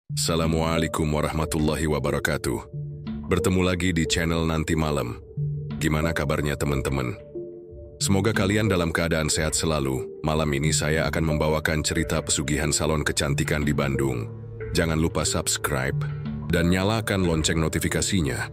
Assalamualaikum warahmatullahi wabarakatuh. Bertemu lagi di channel Nanti Malam. Gimana kabarnya teman-teman? Semoga kalian dalam keadaan sehat selalu. Malam ini saya akan membawakan cerita pesugihan salon kecantikan di Bandung. Jangan lupa subscribe dan nyalakan lonceng notifikasinya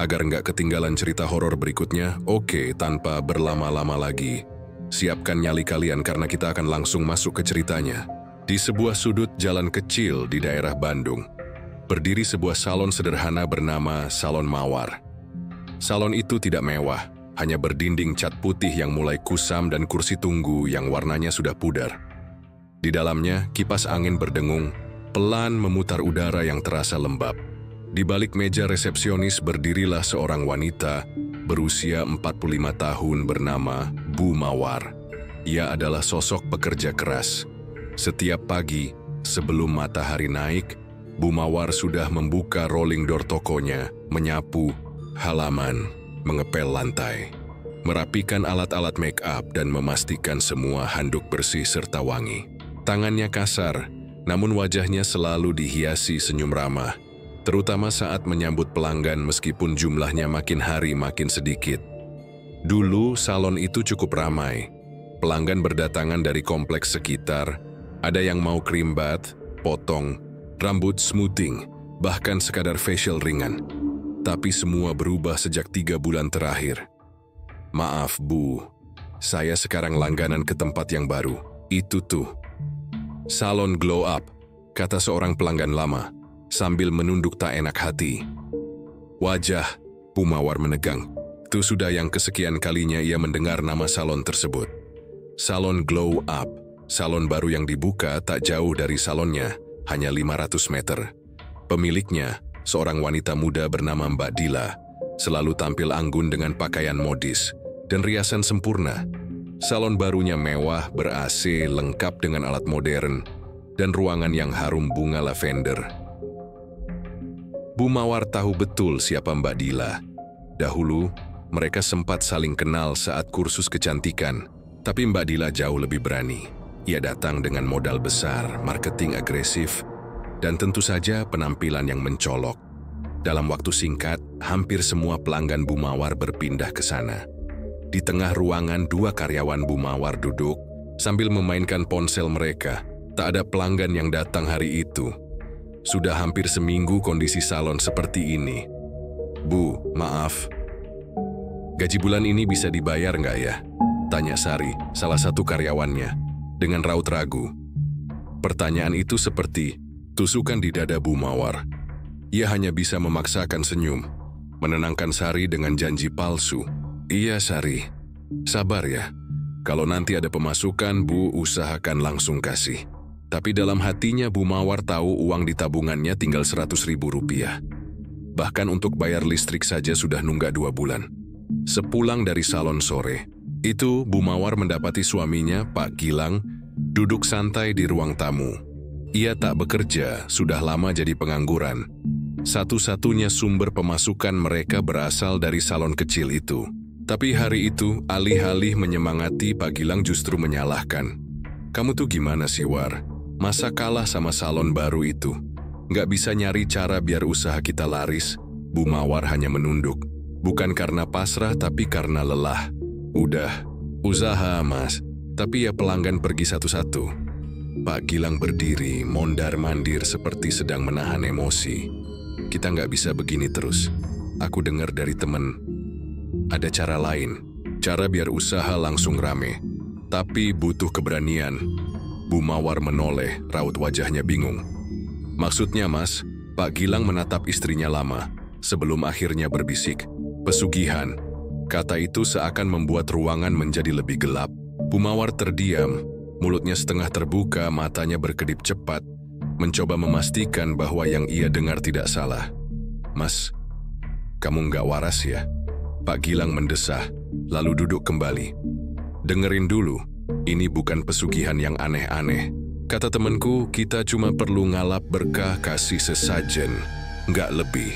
agar nggak ketinggalan cerita horor berikutnya. Oke, tanpa berlama-lama lagi, siapkan nyali kalian karena kita akan langsung masuk ke ceritanya. Di sebuah sudut jalan kecil di daerah Bandung, berdiri sebuah salon sederhana bernama Salon Mawar. Salon itu tidak mewah, hanya berdinding cat putih yang mulai kusam dan kursi tunggu yang warnanya sudah pudar. Di dalamnya, kipas angin berdengung, pelan memutar udara yang terasa lembab. Di balik meja resepsionis berdirilah seorang wanita berusia 45 tahun bernama Bu Mawar. Ia adalah sosok pekerja keras. Setiap pagi, sebelum matahari naik, Bu Mawar sudah membuka rolling door tokonya, menyapu halaman, mengepel lantai, merapikan alat-alat make up dan memastikan semua handuk bersih serta wangi. Tangannya kasar, namun wajahnya selalu dihiasi senyum ramah, terutama saat menyambut pelanggan meskipun jumlahnya makin hari makin sedikit. Dulu salon itu cukup ramai. Pelanggan berdatangan dari kompleks sekitar. Ada yang mau cream bath, potong, rambut smoothing, bahkan sekadar facial ringan. Tapi semua berubah sejak 3 bulan terakhir. Maaf Bu, saya sekarang langganan ke tempat yang baru. Itu tuh. Salon Glow Up, kata seorang pelanggan lama, sambil menunduk tak enak hati. Wajah Bu Mawar menegang. Itu sudah yang kesekian kalinya ia mendengar nama salon tersebut. Salon Glow Up. Salon baru yang dibuka tak jauh dari salonnya, hanya 500 meter. Pemiliknya, seorang wanita muda bernama Mbak Dila, selalu tampil anggun dengan pakaian modis dan riasan sempurna. Salon barunya mewah, ber-AC, lengkap dengan alat modern, dan ruangan yang harum bunga lavender. Bu Mawar tahu betul siapa Mbak Dila. Dahulu, mereka sempat saling kenal saat kursus kecantikan, tapi Mbak Dila jauh lebih berani. Ia datang dengan modal besar, marketing agresif, dan tentu saja penampilan yang mencolok. Dalam waktu singkat, hampir semua pelanggan Bu Mawar berpindah ke sana. Di tengah ruangan, 2 karyawan Bu Mawar duduk sambil memainkan ponsel mereka. Tak ada pelanggan yang datang hari itu. Sudah hampir seminggu kondisi salon seperti ini. Bu, maaf. Gaji bulan ini bisa dibayar nggak ya? Tanya Sari, salah satu karyawannya, dengan raut ragu. Pertanyaan itu seperti tusukan di dada Bu Mawar. Ia hanya bisa memaksakan senyum, menenangkan Sari dengan janji palsu. Iya Sari, sabar ya. Kalau nanti ada pemasukan, Bu usahakan langsung kasih. Tapi dalam hatinya Bu Mawar tahu uang di tabungannya tinggal 100.000 rupiah. Bahkan untuk bayar listrik saja sudah nunggak 2 bulan. Sepulang dari salon sore, itu Bu Mawar mendapati suaminya, Pak Gilang, duduk santai di ruang tamu. Ia tak bekerja, sudah lama jadi pengangguran. Satu-satunya sumber pemasukan mereka berasal dari salon kecil itu. Tapi hari itu, alih-alih menyemangati, Pak Gilang justru menyalahkan. Kamu tuh gimana sih War? Masa kalah sama salon baru itu? Nggak bisa nyari cara biar usaha kita laris? Bu Mawar hanya menunduk. Bukan karena pasrah, tapi karena lelah. Udah, usaha Mas, tapi ya pelanggan pergi satu-satu. Pak Gilang berdiri, mondar-mandir seperti sedang menahan emosi. Kita nggak bisa begini terus. Aku dengar dari temen, ada cara lain, cara biar usaha langsung rame. Tapi butuh keberanian. Bu Mawar menoleh, raut wajahnya bingung. Maksudnya Mas, Pak Gilang menatap istrinya lama, sebelum akhirnya berbisik, pesugihan. Kata itu seakan membuat ruangan menjadi lebih gelap. Bu Mawar terdiam, mulutnya setengah terbuka, matanya berkedip cepat, mencoba memastikan bahwa yang ia dengar tidak salah. Mas, kamu nggak waras ya? Pak Gilang mendesah, lalu duduk kembali. Dengerin dulu, ini bukan pesugihan yang aneh-aneh. Kata temanku, kita cuma perlu ngalap berkah kasih sesajen, nggak lebih.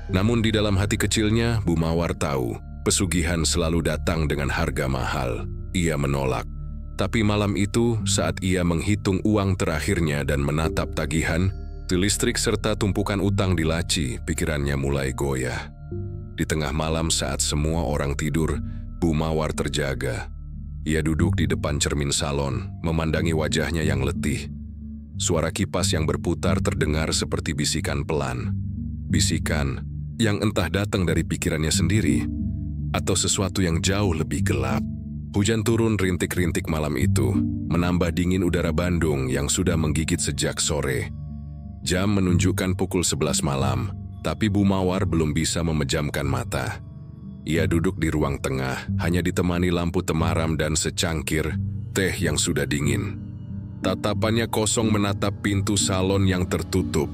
Namun di dalam hati kecilnya, Bu Mawar tahu, pesugihan selalu datang dengan harga mahal. Ia menolak. Tapi malam itu, saat ia menghitung uang terakhirnya dan menatap tagihan, Mati listrik serta tumpukan utang di laci, pikirannya mulai goyah. Di tengah malam saat semua orang tidur, Bu Mawar terjaga. Ia duduk di depan cermin salon, memandangi wajahnya yang letih. Suara kipas yang berputar terdengar seperti bisikan pelan. Bisikan yang entah datang dari pikirannya sendiri, atau sesuatu yang jauh lebih gelap. Hujan turun rintik-rintik malam itu, menambah dingin udara Bandung yang sudah menggigit sejak sore. Jam menunjukkan pukul 11 malam, tapi Bu Mawar belum bisa memejamkan mata. Ia duduk di ruang tengah, hanya ditemani lampu temaram dan secangkir teh yang sudah dingin. Tatapannya kosong menatap pintu salon yang tertutup.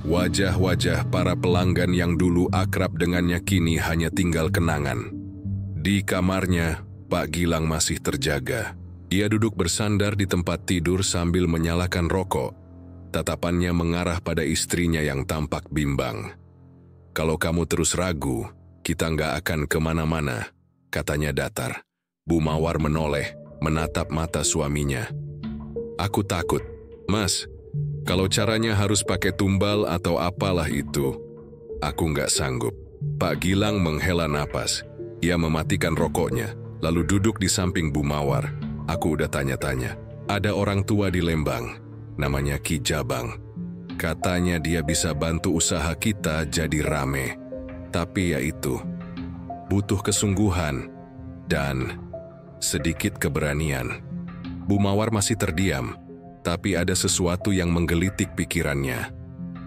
Wajah-wajah para pelanggan yang dulu akrab dengannya kini hanya tinggal kenangan. Di kamarnya, Pak Gilang masih terjaga. Ia duduk bersandar di tempat tidur sambil menyalakan rokok. Tatapannya mengarah pada istrinya yang tampak bimbang. "Kalau kamu terus ragu, kita nggak akan kemana-mana," katanya datar. Bu Mawar menoleh, menatap mata suaminya. "Aku takut, Mas. Kalau caranya harus pakai tumbal atau apalah itu, aku nggak sanggup." Pak Gilang menghela napas. Ia mematikan rokoknya, lalu duduk di samping Bu Mawar. "Aku udah tanya-tanya. Ada orang tua di Lembang, namanya Ki Jabang. Katanya dia bisa bantu usaha kita jadi rame. Tapi ya itu, butuh kesungguhan dan sedikit keberanian." Bu Mawar masih terdiam, tapi ada sesuatu yang menggelitik pikirannya.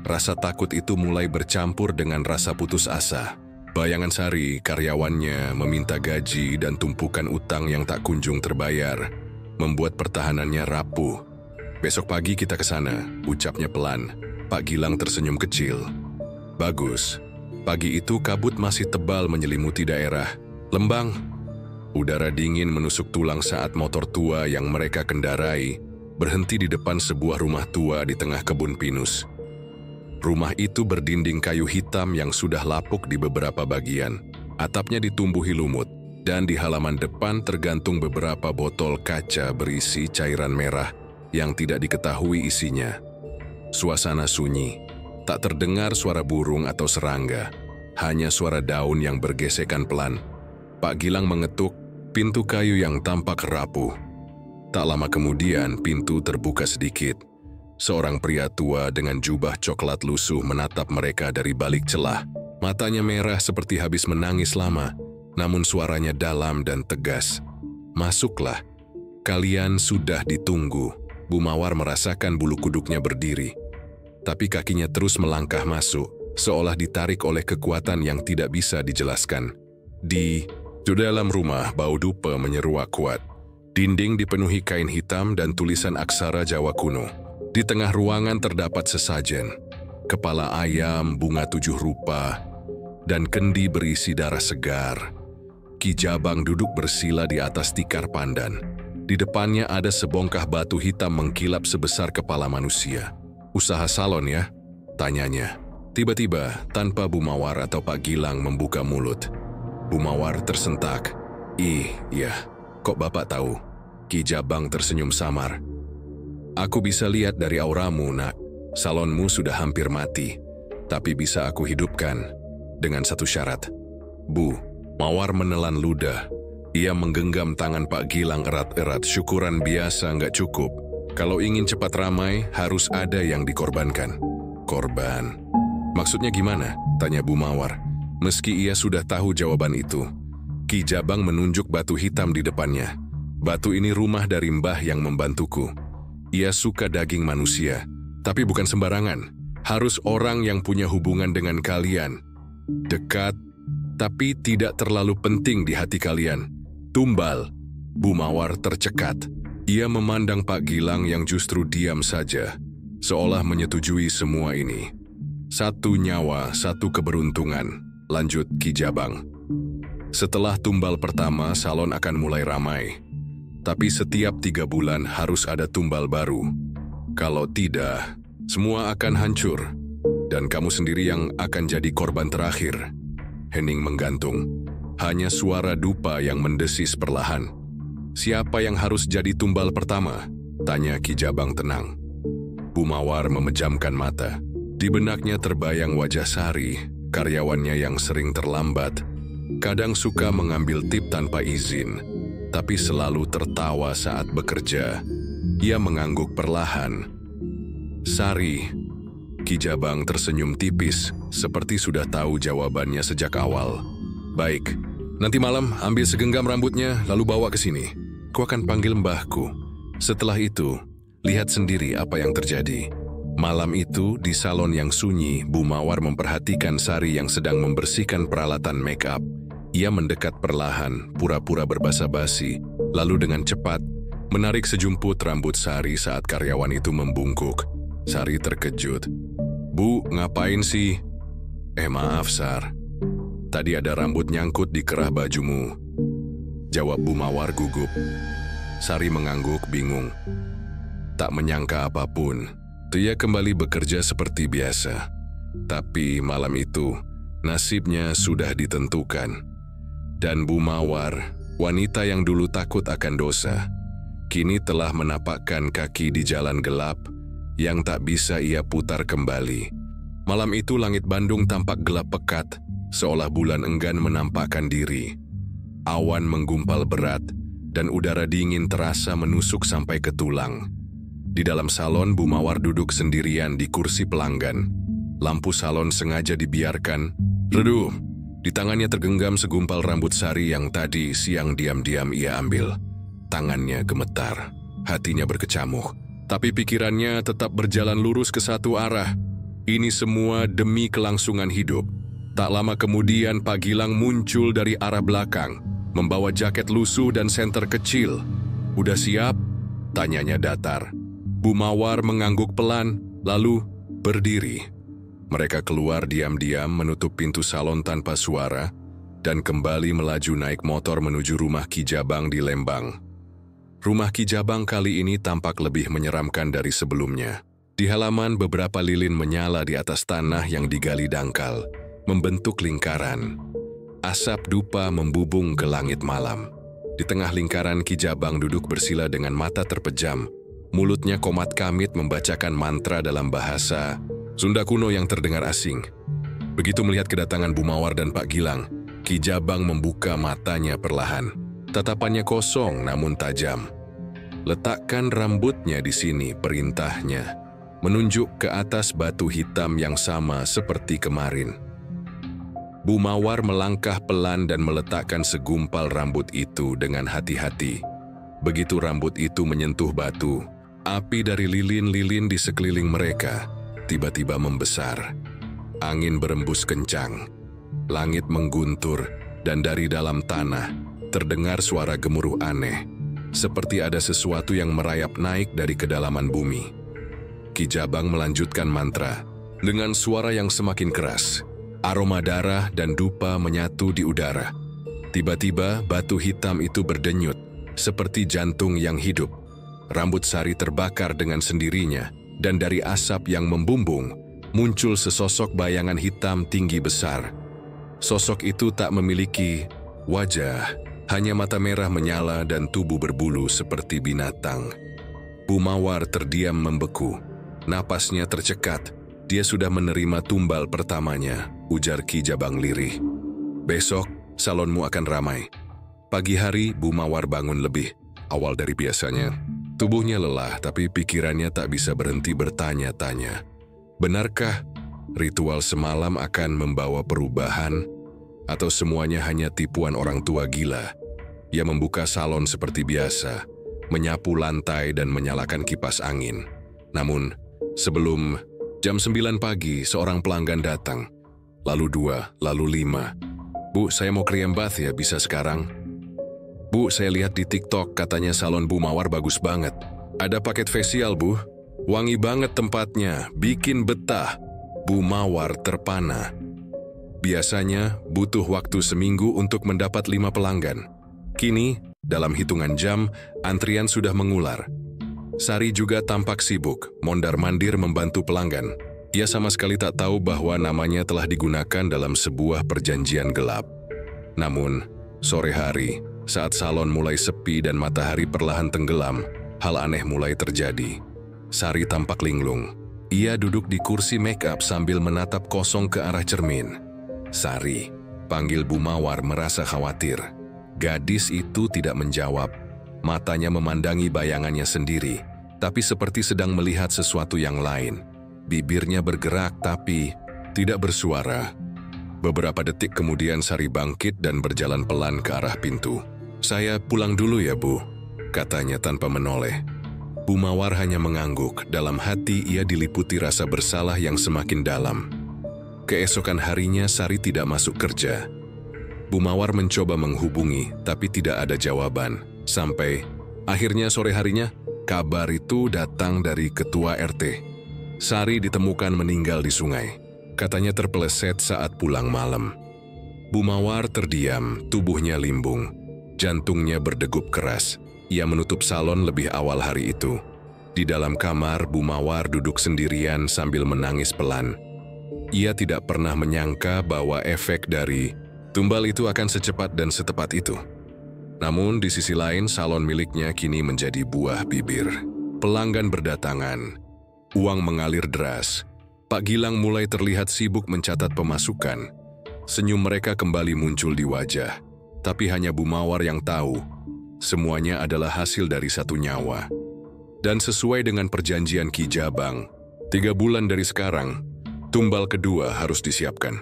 Rasa takut itu mulai bercampur dengan rasa putus asa. Bayangan Sari, karyawannya, meminta gaji dan tumpukan utang yang tak kunjung terbayar, membuat pertahanannya rapuh. "Besok pagi kita ke sana," ucapnya pelan. Pak Gilang tersenyum kecil. Bagus. Pagi itu kabut masih tebal menyelimuti daerah Lembang. Udara dingin menusuk tulang saat motor tua yang mereka kendarai berhenti di depan sebuah rumah tua di tengah kebun pinus. Rumah itu berdinding kayu hitam yang sudah lapuk di beberapa bagian. Atapnya ditumbuhi lumut, dan di halaman depan tergantung beberapa botol kaca berisi cairan merah yang tidak diketahui isinya. Suasana sunyi, tak terdengar suara burung atau serangga, hanya suara daun yang bergesekan pelan. Pak Gilang mengetuk pintu kayu yang tampak rapuh. Tak lama kemudian pintu terbuka sedikit. Seorang pria tua dengan jubah coklat lusuh menatap mereka dari balik celah. Matanya merah seperti habis menangis lama, namun suaranya dalam dan tegas. "Masuklah, kalian sudah ditunggu." Bu Mawar merasakan bulu kuduknya berdiri. Tapi kakinya terus melangkah masuk, seolah ditarik oleh kekuatan yang tidak bisa dijelaskan. Di dalam rumah, bau dupa menyeruak kuat. Dinding dipenuhi kain hitam dan tulisan aksara Jawa kuno. Di tengah ruangan terdapat sesajen, kepala ayam, bunga 7 rupa, dan kendi berisi darah segar. Ki Jabang duduk bersila di atas tikar pandan. Di depannya ada sebongkah batu hitam mengkilap sebesar kepala manusia. "Usaha salon ya?" tanyanya. Tiba-tiba, tanpa Bu Mawar atau Pak Gilang membuka mulut. Bu Mawar tersentak. Iya, kok Bapak tahu?" Ki Jabang tersenyum samar. "Aku bisa lihat dari auramu, Nak. Salonmu sudah hampir mati, tapi bisa aku hidupkan dengan satu syarat." "Bu." Mawar menelan ludah. Ia menggenggam tangan Pak Gilang erat-erat. "Syukuran biasa nggak cukup. Kalau ingin cepat ramai, harus ada yang dikorbankan." "Korban? Maksudnya gimana?" tanya Bu Mawar. Meski ia sudah tahu jawaban itu, Ki Jabang menunjuk batu hitam di depannya. "Batu ini rumah dari Mbah yang membantuku. Ia suka daging manusia, tapi bukan sembarangan. Harus orang yang punya hubungan dengan kalian. Dekat, tapi tidak terlalu penting di hati kalian. Tumbal." Bu Mawar tercekat. Ia memandang Pak Gilang yang justru diam saja, seolah menyetujui semua ini. "Satu nyawa, satu keberuntungan," lanjut Ki Jabang. "Setelah tumbal pertama, salon akan mulai ramai. Tapi setiap 3 bulan harus ada tumbal baru. Kalau tidak, semua akan hancur. Dan kamu sendiri yang akan jadi korban terakhir." Hening menggantung. Hanya suara dupa yang mendesis perlahan. "Siapa yang harus jadi tumbal pertama?" tanya Ki Jabang tenang. Bu Mawar memejamkan mata. Di benaknya terbayang wajah Sari, karyawannya yang sering terlambat, kadang suka mengambil tip tanpa izin, tapi selalu tertawa saat bekerja. Ia mengangguk perlahan. "Sari," Ki Jabang tersenyum tipis, seperti sudah tahu jawabannya sejak awal. "Baik, nanti malam ambil segenggam rambutnya lalu bawa ke sini. Ku akan panggil mbahku. Setelah itu, lihat sendiri apa yang terjadi." Malam itu, di salon yang sunyi, Bu Mawar memperhatikan Sari yang sedang membersihkan peralatan make up. Ia mendekat perlahan, pura-pura berbasa-basi, lalu dengan cepat menarik sejumput rambut Sari saat karyawan itu membungkuk. Sari terkejut. "Bu, ngapain sih?" Maaf, Sar. Tadi ada rambut nyangkut di kerah bajumu," jawab Bu Mawar gugup. Sari mengangguk bingung. Tak menyangka apapun, dia kembali bekerja seperti biasa. Tapi malam itu, nasibnya sudah ditentukan. Dan Bu Mawar, wanita yang dulu takut akan dosa, kini telah menapakkan kaki di jalan gelap yang tak bisa ia putar kembali. Malam itu langit Bandung tampak gelap pekat, seolah bulan enggan menampakkan diri. Awan menggumpal berat, dan udara dingin terasa menusuk sampai ke tulang. Di dalam salon, Bu Mawar duduk sendirian di kursi pelanggan. Lampu salon sengaja dibiarkan redup. Di tangannya tergenggam segumpal rambut Sari yang tadi siang diam-diam ia ambil. Tangannya gemetar, hatinya berkecamuk, tapi pikirannya tetap berjalan lurus ke satu arah. Ini semua demi kelangsungan hidup. Tak lama kemudian Pak Gilang muncul dari arah belakang, membawa jaket lusuh dan senter kecil. "Udah siap?" tanyanya datar. Bu Mawar mengangguk pelan, lalu berdiri. Mereka keluar diam-diam menutup pintu salon tanpa suara, dan kembali melaju naik motor menuju rumah Ki Jabang di Lembang. Rumah Ki Jabang kali ini tampak lebih menyeramkan dari sebelumnya. Di halaman beberapa lilin menyala di atas tanah yang digali dangkal, membentuk lingkaran. Asap dupa membubung ke langit malam. Di tengah lingkaran Ki Jabang duduk bersila dengan mata terpejam. Mulutnya komat kamit membacakan mantra dalam bahasa Sunda kuno yang terdengar asing. Begitu melihat kedatangan Bu Mawar dan Pak Gilang, Ki Jabang membuka matanya perlahan. Tatapannya kosong namun tajam. "Letakkan rambutnya di sini," perintahnya, menunjuk ke atas batu hitam yang sama seperti kemarin. Bu Mawar melangkah pelan dan meletakkan segumpal rambut itu dengan hati-hati. Begitu rambut itu menyentuh batu, api dari lilin-lilin di sekeliling mereka tiba-tiba membesar. Angin berembus kencang, langit mengguntur, dan dari dalam tanah terdengar suara gemuruh aneh, seperti ada sesuatu yang merayap naik dari kedalaman bumi. Ki Jabang melanjutkan mantra dengan suara yang semakin keras. Aroma darah dan dupa menyatu di udara. Tiba-tiba batu hitam itu berdenyut, seperti jantung yang hidup. Rambut Sari terbakar dengan sendirinya, dan dari asap yang membumbung, muncul sesosok bayangan hitam tinggi besar. Sosok itu tak memiliki wajah, hanya mata merah menyala dan tubuh berbulu seperti binatang. Bu Mawar terdiam membeku, napasnya tercekat. Dia sudah menerima tumbal pertamanya, ujar Ki Jabang lirih. "Besok, salonmu akan ramai." Pagi hari, Bu Mawar bangun lebih awal dari biasanya. Tubuhnya lelah, tapi pikirannya tak bisa berhenti bertanya-tanya. Benarkah ritual semalam akan membawa perubahan? Atau semuanya hanya tipuan orang tua gila? Ia membuka salon seperti biasa, menyapu lantai dan menyalakan kipas angin. Namun, sebelum jam 9 pagi, seorang pelanggan datang. Lalu 2, lalu 5. "Bu, saya mau cream bath ya, bisa sekarang?" "Bu, saya lihat di TikTok katanya salon Bu Mawar bagus banget. Ada paket facial, Bu. Wangi banget tempatnya, bikin betah." Bu Mawar terpana. Biasanya butuh waktu seminggu untuk mendapat 5 pelanggan. Kini, dalam hitungan jam, antrian sudah mengular. Sari juga tampak sibuk, mondar-mandir membantu pelanggan. Ia sama sekali tak tahu bahwa namanya telah digunakan dalam sebuah perjanjian gelap. Namun, sore hari, saat salon mulai sepi dan matahari perlahan tenggelam, hal aneh mulai terjadi. Sari tampak linglung. Ia duduk di kursi make up sambil menatap kosong ke arah cermin. "Sari," panggil Bu Mawar merasa khawatir. Gadis itu tidak menjawab. Matanya memandangi bayangannya sendiri, tapi seperti sedang melihat sesuatu yang lain. Bibirnya bergerak tapi tidak bersuara. Beberapa detik kemudian Sari bangkit dan berjalan pelan ke arah pintu. "Saya pulang dulu ya, Bu," katanya tanpa menoleh. Bu Mawar hanya mengangguk. Dalam hati ia diliputi rasa bersalah yang semakin dalam. Keesokan harinya Sari tidak masuk kerja. Bu Mawar mencoba menghubungi, tapi tidak ada jawaban. Sampai akhirnya sore harinya, kabar itu datang dari ketua RT. Sari ditemukan meninggal di sungai. Katanya terpeleset saat pulang malam. Bu Mawar terdiam, tubuhnya limbung. Jantungnya berdegup keras. Ia menutup salon lebih awal hari itu. Di dalam kamar, Bu Mawar duduk sendirian sambil menangis pelan. Ia tidak pernah menyangka bahwa efek dari tumbal itu akan secepat dan setepat itu. Namun di sisi lain, salon miliknya kini menjadi buah bibir. Pelanggan berdatangan. Uang mengalir deras. Pak Gilang mulai terlihat sibuk mencatat pemasukan. Senyum mereka kembali muncul di wajah. Tapi hanya Bu Mawar yang tahu, semuanya adalah hasil dari satu nyawa. Dan sesuai dengan perjanjian Ki Jabang, 3 bulan dari sekarang, tumbal kedua harus disiapkan.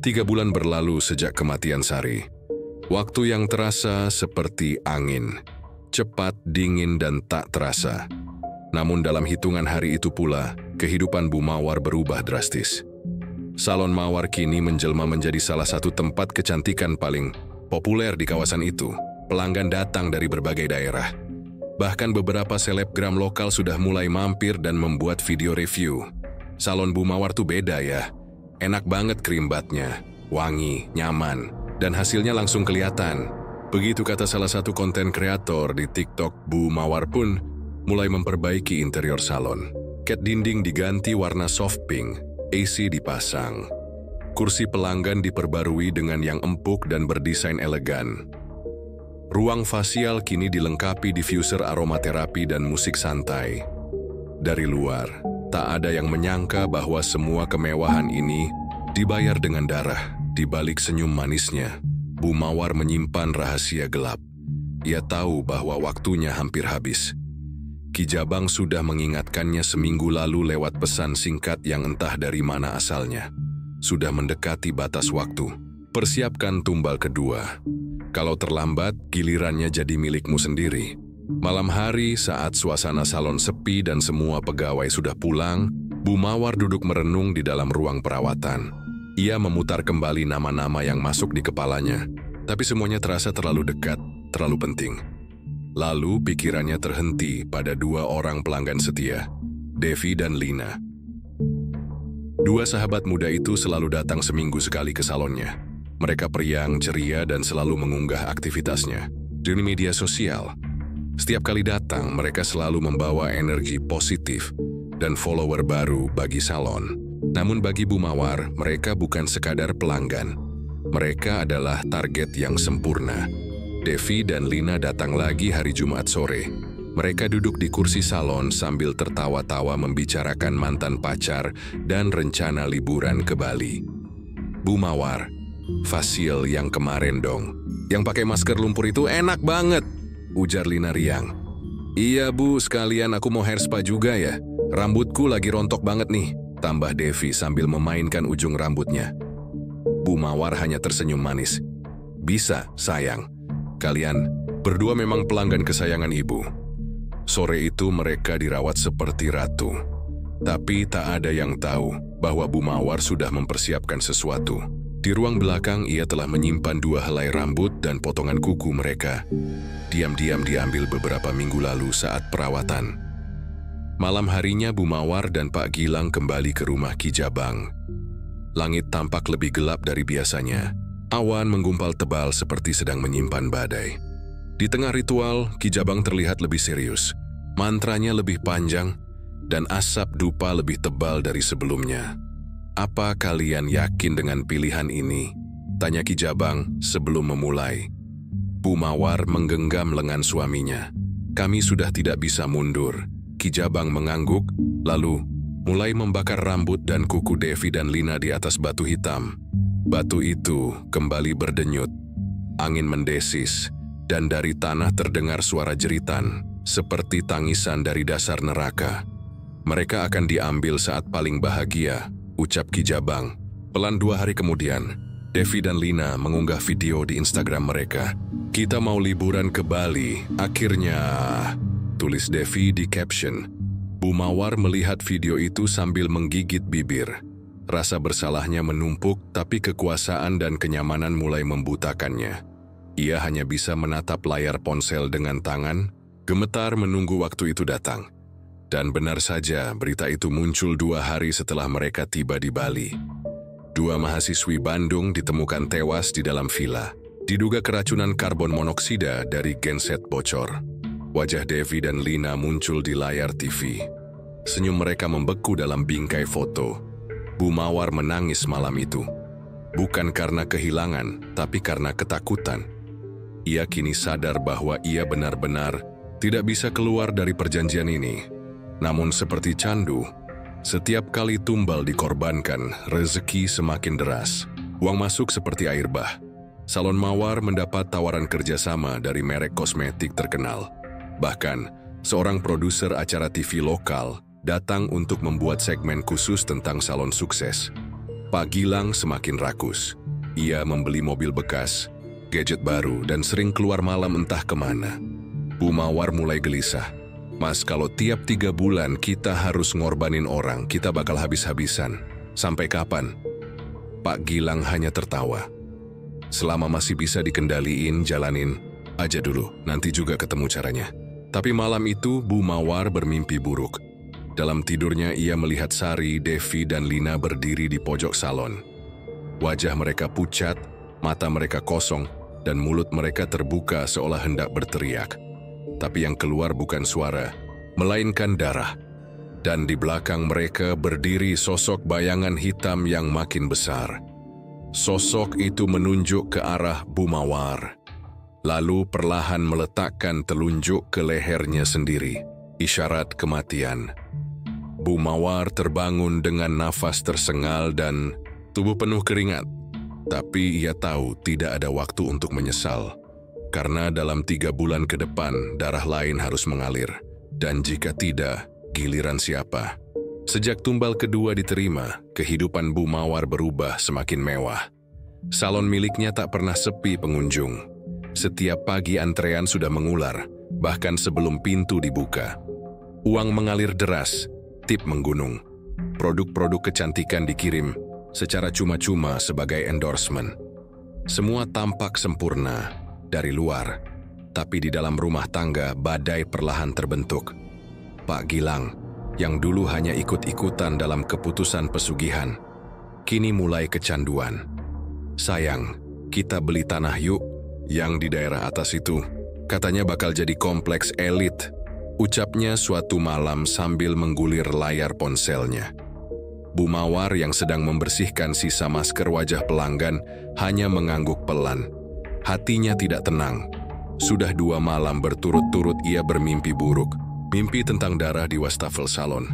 3 bulan berlalu sejak kematian Sari. Waktu yang terasa seperti angin. Cepat, dingin, dan tak terasa. Namun dalam hitungan hari itu pula, kehidupan Bu Mawar berubah drastis. Salon Mawar kini menjelma menjadi salah satu tempat kecantikan paling populer di kawasan itu. Pelanggan datang dari berbagai daerah. Bahkan beberapa selebgram lokal sudah mulai mampir dan membuat video review. Salon Bu Mawar tuh beda ya. Enak banget krim batnya, wangi, nyaman, dan hasilnya langsung kelihatan. Begitu kata salah satu konten kreator di TikTok. Bu Mawar pun mulai memperbaiki interior salon. Cat dinding diganti warna soft pink, AC dipasang. Kursi pelanggan diperbarui dengan yang empuk dan berdesain elegan. Ruang fasial kini dilengkapi diffuser aromaterapi dan musik santai. Dari luar, tak ada yang menyangka bahwa semua kemewahan ini dibayar dengan darah. Di balik senyum manisnya, Bu Mawar menyimpan rahasia gelap. Ia tahu bahwa waktunya hampir habis. Ki Jabang sudah mengingatkannya seminggu lalu lewat pesan singkat yang entah dari mana asalnya. Sudah mendekati batas waktu. Persiapkan tumbal kedua. Kalau terlambat, gilirannya jadi milikmu sendiri. Malam hari saat suasana salon sepi dan semua pegawai sudah pulang, Bu Mawar duduk merenung di dalam ruang perawatan. Ia memutar kembali nama-nama yang masuk di kepalanya, tapi semuanya terasa terlalu dekat, terlalu penting. Lalu pikirannya terhenti pada 2 orang pelanggan setia, Devi dan Lina. 2 sahabat muda itu selalu datang seminggu sekali ke salonnya. Mereka periang, ceria, dan selalu mengunggah aktivitasnya di media sosial. Setiap kali datang, mereka selalu membawa energi positif dan follower baru bagi salon. Namun bagi Bu Mawar, mereka bukan sekadar pelanggan. Mereka adalah target yang sempurna. Devi dan Lina datang lagi hari Jumat sore. Mereka duduk di kursi salon sambil tertawa-tawa membicarakan mantan pacar dan rencana liburan ke Bali. Bu Mawar, fasil yang kemarin dong. Yang pakai masker lumpur itu enak banget, ujar Lina riang. Iya Bu, sekalian aku mau hair spa juga ya. Rambutku lagi rontok banget nih, tambah Devi sambil memainkan ujung rambutnya. Bu Mawar hanya tersenyum manis. Bisa, sayang. Kalian berdua memang pelanggan kesayangan ibu. Sore itu mereka dirawat seperti ratu. Tapi tak ada yang tahu bahwa Bu Mawar sudah mempersiapkan sesuatu. Di ruang belakang ia telah menyimpan 2 helai rambut dan potongan kuku mereka. Diam-diam diambil beberapa minggu lalu saat perawatan. Malam harinya Bu Mawar dan Pak Gilang kembali ke rumah Ki Jabang. Langit tampak lebih gelap dari biasanya. Awan menggumpal tebal seperti sedang menyimpan badai. Di tengah ritual, Ki Jabang terlihat lebih serius. Mantranya lebih panjang, dan asap dupa lebih tebal dari sebelumnya. Apa kalian yakin dengan pilihan ini? Tanya Ki Jabang sebelum memulai. Bu Mawar menggenggam lengan suaminya. Kami sudah tidak bisa mundur. Ki Jabang mengangguk, lalu, mulai membakar rambut dan kuku Devi dan Lina di atas batu hitam. Batu itu kembali berdenyut, angin mendesis, dan dari tanah terdengar suara jeritan, seperti tangisan dari dasar neraka. Mereka akan diambil saat paling bahagia, ucap Ki Jabang. Pelan 2 hari kemudian, Devi dan Lina mengunggah video di Instagram mereka. Kita mau liburan ke Bali, akhirnya, tulis Devi di caption. Bu Mawar melihat video itu sambil menggigit bibir. Rasa bersalahnya menumpuk, tapi kekuasaan dan kenyamanan mulai membutakannya. Ia hanya bisa menatap layar ponsel dengan tangan, gemetar menunggu waktu itu datang. Dan benar saja, berita itu muncul 2 hari setelah mereka tiba di Bali. 2 mahasiswi Bandung ditemukan tewas di dalam villa. Diduga keracunan karbon monoksida dari genset bocor. Wajah Devi dan Lina muncul di layar TV. Senyum mereka membeku dalam bingkai foto. Bu Mawar menangis malam itu. Bukan karena kehilangan, tapi karena ketakutan. Ia kini sadar bahwa ia benar-benar tidak bisa keluar dari perjanjian ini. Namun seperti candu, setiap kali tumbal dikorbankan, rezeki semakin deras. Uang masuk seperti air bah. Salon Mawar mendapat tawaran kerjasama dari merek kosmetik terkenal. Bahkan, seorang produser acara TV lokal datang untuk membuat segmen khusus tentang salon sukses. Pak Gilang semakin rakus. Ia membeli mobil bekas, gadget baru, dan sering keluar malam entah kemana. Bu Mawar mulai gelisah. Mas, kalau tiap 3 bulan kita harus ngorbanin orang, kita bakal habis-habisan. Sampai kapan? Pak Gilang hanya tertawa. Selama masih bisa dikendaliin, jalanin aja dulu, nanti juga ketemu caranya. Tapi malam itu, Bu Mawar bermimpi buruk. Dalam tidurnya, ia melihat Sari, Devi, dan Lina berdiri di pojok salon. Wajah mereka pucat, mata mereka kosong, dan mulut mereka terbuka seolah hendak berteriak. Tapi yang keluar bukan suara, melainkan darah. Dan di belakang mereka berdiri sosok bayangan hitam yang makin besar. Sosok itu menunjuk ke arah Bu Mawar. Lalu perlahan meletakkan telunjuk ke lehernya sendiri, isyarat kematian. Bu Mawar terbangun dengan nafas tersengal dan tubuh penuh keringat. Tapi ia tahu tidak ada waktu untuk menyesal. Karena dalam 3 bulan ke depan, darah lain harus mengalir. Dan jika tidak, giliran siapa? Sejak tumbal kedua diterima, kehidupan Bu Mawar berubah semakin mewah. Salon miliknya tak pernah sepi pengunjung. Setiap pagi antrean sudah mengular, bahkan sebelum pintu dibuka. Uang mengalir deras, tip menggunung. Produk-produk kecantikan dikirim secara cuma-cuma sebagai endorsement. Semua tampak sempurna dari luar, tapi di dalam rumah tangga badai perlahan terbentuk. Pak Gilang, yang dulu hanya ikut-ikutan dalam keputusan pesugihan, kini mulai kecanduan. Sayang, kita beli tanah yuk. Yang di daerah atas itu, katanya bakal jadi kompleks elit, ucapnya suatu malam sambil menggulir layar ponselnya. Bu Mawar yang sedang membersihkan sisa masker wajah pelanggan hanya mengangguk pelan. Hatinya tidak tenang. Sudah 2 malam berturut-turut ia bermimpi buruk. Mimpi tentang darah di wastafel salon,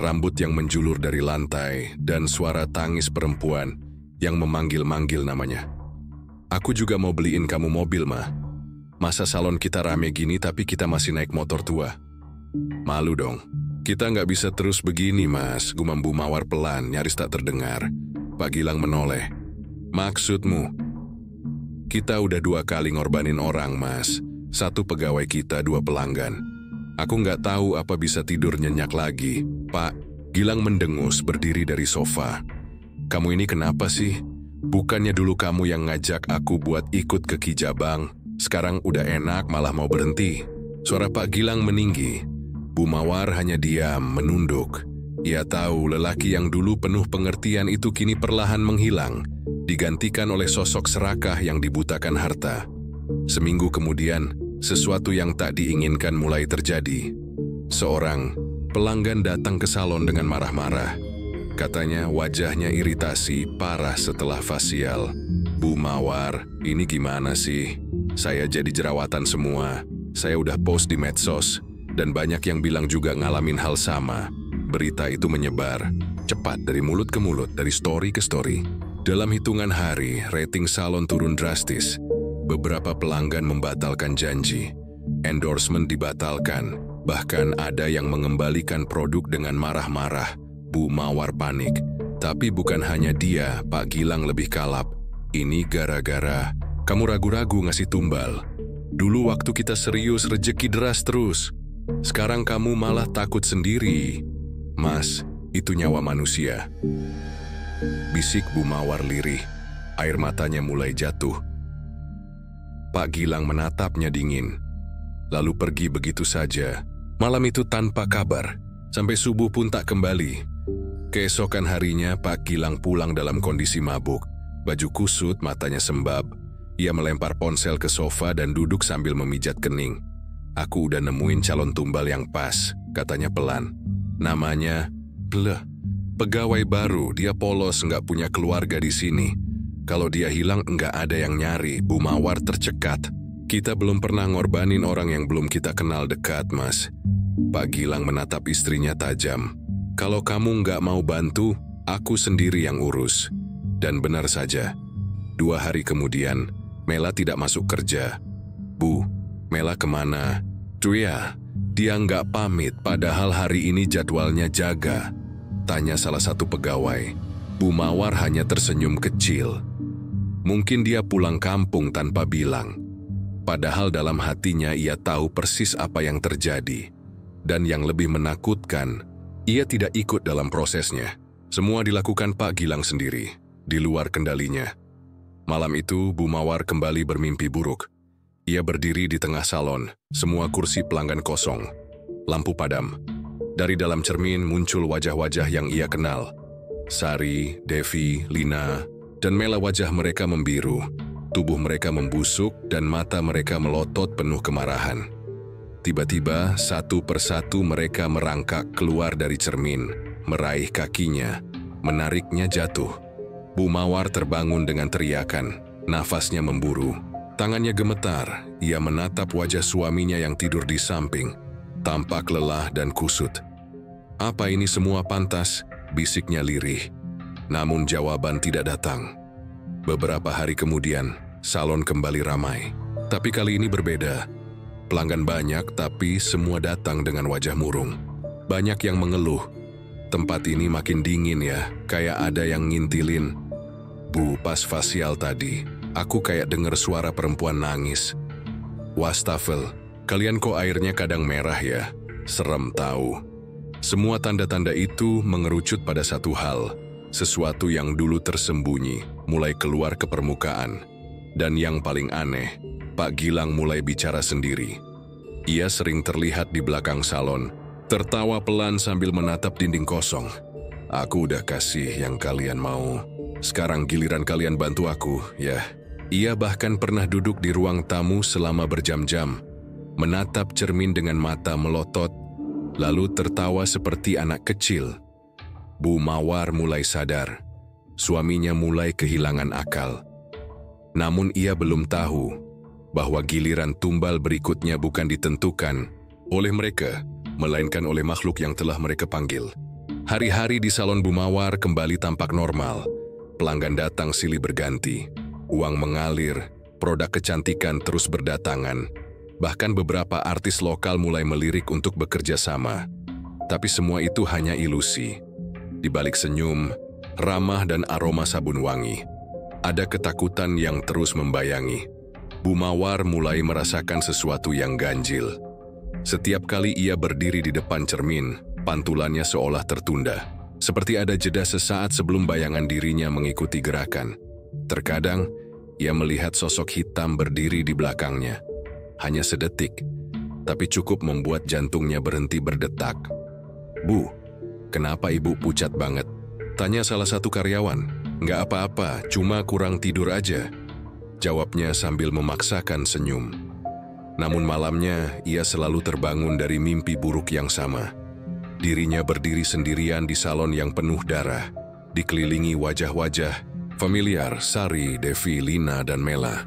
rambut yang menjulur dari lantai, dan suara tangis perempuan yang memanggil-manggil namanya. Aku juga mau beliin kamu mobil, Ma. Masa salon kita rame gini tapi kita masih naik motor tua? Malu dong. Kita nggak bisa terus begini, Mas, gumam Bu Mawar pelan, nyaris tak terdengar. Pak Gilang menoleh. Maksudmu? Kita udah 2 kali ngorbanin orang, Mas. 1 pegawai kita, 2 pelanggan. Aku nggak tahu apa bisa tidur nyenyak lagi. Pak, Gilang mendengus berdiri dari sofa. Kamu ini kenapa sih? Bukannya dulu kamu yang ngajak aku buat ikut ke Ki Jabang. Sekarang udah enak malah mau berhenti. Suara Pak Gilang meninggi. Bu Mawar hanya diam, menunduk. Ia tahu lelaki yang dulu penuh pengertian itu kini perlahan menghilang, digantikan oleh sosok serakah yang dibutakan harta. Seminggu kemudian, sesuatu yang tak diinginkan mulai terjadi. Seorang pelanggan datang ke salon dengan marah-marah. Katanya wajahnya iritasi parah setelah fasial. Bu Mawar, ini gimana sih? Saya jadi jerawatan semua. Saya udah post di medsos, dan banyak yang bilang juga ngalamin hal sama. Berita itu menyebar cepat dari mulut ke mulut, dari story ke story. Dalam hitungan hari, rating salon turun drastis. Beberapa pelanggan membatalkan janji. Endorsement dibatalkan. Bahkan ada yang mengembalikan produk dengan marah-marah. Bu Mawar panik. Tapi bukan hanya dia, Pak Gilang lebih kalap. Ini gara-gara kamu ragu-ragu ngasih tumbal. Dulu waktu kita serius, rejeki deras terus. Sekarang kamu malah takut sendiri. Mas, itu nyawa manusia. Bisik Bu Mawar lirih. Air matanya mulai jatuh. Pak Gilang menatapnya dingin. Lalu pergi begitu saja. Malam itu tanpa kabar. Sampai subuh pun tak kembali. Keesokan harinya Pak Gilang pulang dalam kondisi mabuk. Baju kusut, matanya sembab. Ia melempar ponsel ke sofa dan duduk sambil memijat kening. Aku udah nemuin calon tumbal yang pas, katanya pelan. Namanya, pegawai baru, dia polos, nggak punya keluarga di sini. Kalau dia hilang, nggak ada yang nyari. Bu Mawar tercekat. Kita belum pernah ngorbanin orang yang belum kita kenal dekat, Mas. Pak Gilang menatap istrinya tajam. Kalau kamu nggak mau bantu, aku sendiri yang urus. Dan benar saja. 2 hari kemudian, Mela tidak masuk kerja. Bu, Mela kemana? Tuh ya, dia nggak pamit, padahal hari ini jadwalnya jaga. Tanya salah satu pegawai. Bu Mawar hanya tersenyum kecil. Mungkin dia pulang kampung tanpa bilang. Padahal dalam hatinya ia tahu persis apa yang terjadi. Dan yang lebih menakutkan, ia tidak ikut dalam prosesnya. Semua dilakukan Pak Gilang sendiri, di luar kendalinya. Malam itu, Bu Mawar kembali bermimpi buruk. Ia berdiri di tengah salon, semua kursi pelanggan kosong. Lampu padam. Dari dalam cermin muncul wajah-wajah yang ia kenal. Sari, Devi, Lina, dan Mela. Wajah mereka membiru. Tubuh mereka membusuk dan mata mereka melotot penuh kemarahan. Tiba-tiba, satu persatu mereka merangkak keluar dari cermin, meraih kakinya, menariknya jatuh. Bu Mawar terbangun dengan teriakan, nafasnya memburu. Tangannya gemetar, ia menatap wajah suaminya yang tidur di samping, tampak lelah dan kusut. Apa ini semua pantas? Bisiknya lirih. Namun jawaban tidak datang. Beberapa hari kemudian, salon kembali ramai. Tapi kali ini berbeda. Pelanggan banyak, tapi semua datang dengan wajah murung. Banyak yang mengeluh. Tempat ini makin dingin ya, kayak ada yang ngintilin. Bu, pas facial tadi, aku kayak denger suara perempuan nangis. Wastafel, kalian kok airnya kadang merah ya? Serem tahu. Semua tanda-tanda itu mengerucut pada satu hal. Sesuatu yang dulu tersembunyi, mulai keluar ke permukaan. Dan yang paling aneh, Pak Gilang mulai bicara sendiri. Ia sering terlihat di belakang salon, tertawa pelan sambil menatap dinding kosong. Aku udah kasih yang kalian mau. Sekarang giliran kalian bantu aku, ya. Ia bahkan pernah duduk di ruang tamu selama berjam-jam, menatap cermin dengan mata melotot, lalu tertawa seperti anak kecil. Bu Mawar mulai sadar. Suaminya mulai kehilangan akal. Namun ia belum tahu bahwa giliran tumbal berikutnya bukan ditentukan oleh mereka, melainkan oleh makhluk yang telah mereka panggil. Hari-hari di salon Bu Mawar kembali tampak normal. Pelanggan datang silih berganti. Uang mengalir, produk kecantikan terus berdatangan. Bahkan beberapa artis lokal mulai melirik untuk bekerja sama. Tapi semua itu hanya ilusi. Di balik senyum, ramah dan aroma sabun wangi, ada ketakutan yang terus membayangi. Bu Mawar mulai merasakan sesuatu yang ganjil. Setiap kali ia berdiri di depan cermin, pantulannya seolah tertunda. Seperti ada jeda sesaat sebelum bayangan dirinya mengikuti gerakan. Terkadang, ia melihat sosok hitam berdiri di belakangnya. Hanya sedetik, tapi cukup membuat jantungnya berhenti berdetak. Bu, kenapa ibu pucat banget? Tanya salah satu karyawan. Nggak apa-apa, cuma kurang tidur aja. Jawabnya sambil memaksakan senyum. Namun malamnya, ia selalu terbangun dari mimpi buruk yang sama. Dirinya berdiri sendirian di salon yang penuh darah, dikelilingi wajah-wajah familiar, Sari, Devi, Lina, dan Mela.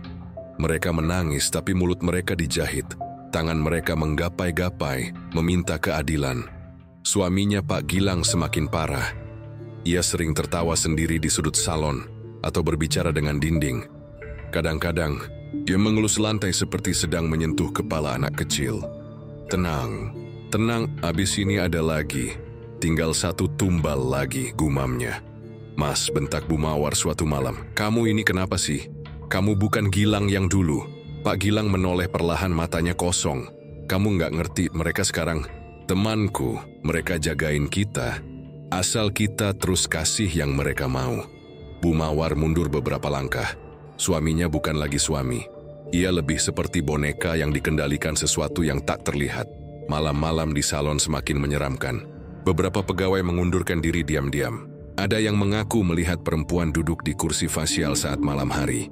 Mereka menangis tapi mulut mereka dijahit, tangan mereka menggapai-gapai, meminta keadilan. Suaminya Pak Gilang semakin parah. Ia sering tertawa sendiri di sudut salon atau berbicara dengan dinding. Kadang-kadang, dia mengelus lantai seperti sedang menyentuh kepala anak kecil. Tenang, tenang, abis ini ada lagi. Tinggal satu tumbal lagi, gumamnya. Mas, bentak Bu Mawar suatu malam. Kamu ini kenapa sih? Kamu bukan Gilang yang dulu. Pak Gilang menoleh perlahan, matanya kosong. Kamu nggak ngerti, mereka sekarang temanku. Mereka jagain kita. Asal kita terus kasih yang mereka mau. Bu Mawar mundur beberapa langkah. Suaminya bukan lagi suami. Ia lebih seperti boneka yang dikendalikan sesuatu yang tak terlihat. Malam-malam di salon semakin menyeramkan. Beberapa pegawai mengundurkan diri diam-diam. Ada yang mengaku melihat perempuan duduk di kursi fasial saat malam hari.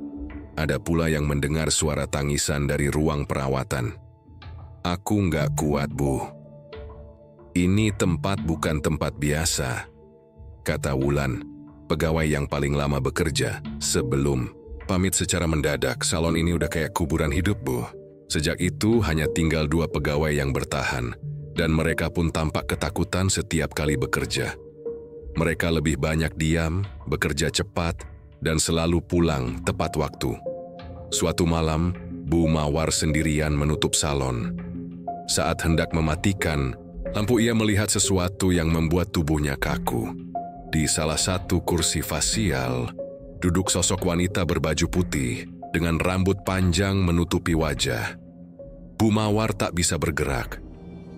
Ada pula yang mendengar suara tangisan dari ruang perawatan. Aku nggak kuat, Bu. Ini tempat bukan tempat biasa, kata Wulan, pegawai yang paling lama bekerja. Sebelum pamit secara mendadak, salon ini udah kayak kuburan hidup, Bu. Sejak itu hanya tinggal 2 pegawai yang bertahan, dan mereka pun tampak ketakutan setiap kali bekerja. Mereka lebih banyak diam, bekerja cepat, dan selalu pulang tepat waktu. Suatu malam, Bu Mawar sendirian menutup salon. Saat hendak mematikan lampu, ia melihat sesuatu yang membuat tubuhnya kaku. Di salah satu kursi fasial, duduk sosok wanita berbaju putih dengan rambut panjang menutupi wajah. Bu Mawar tak bisa bergerak.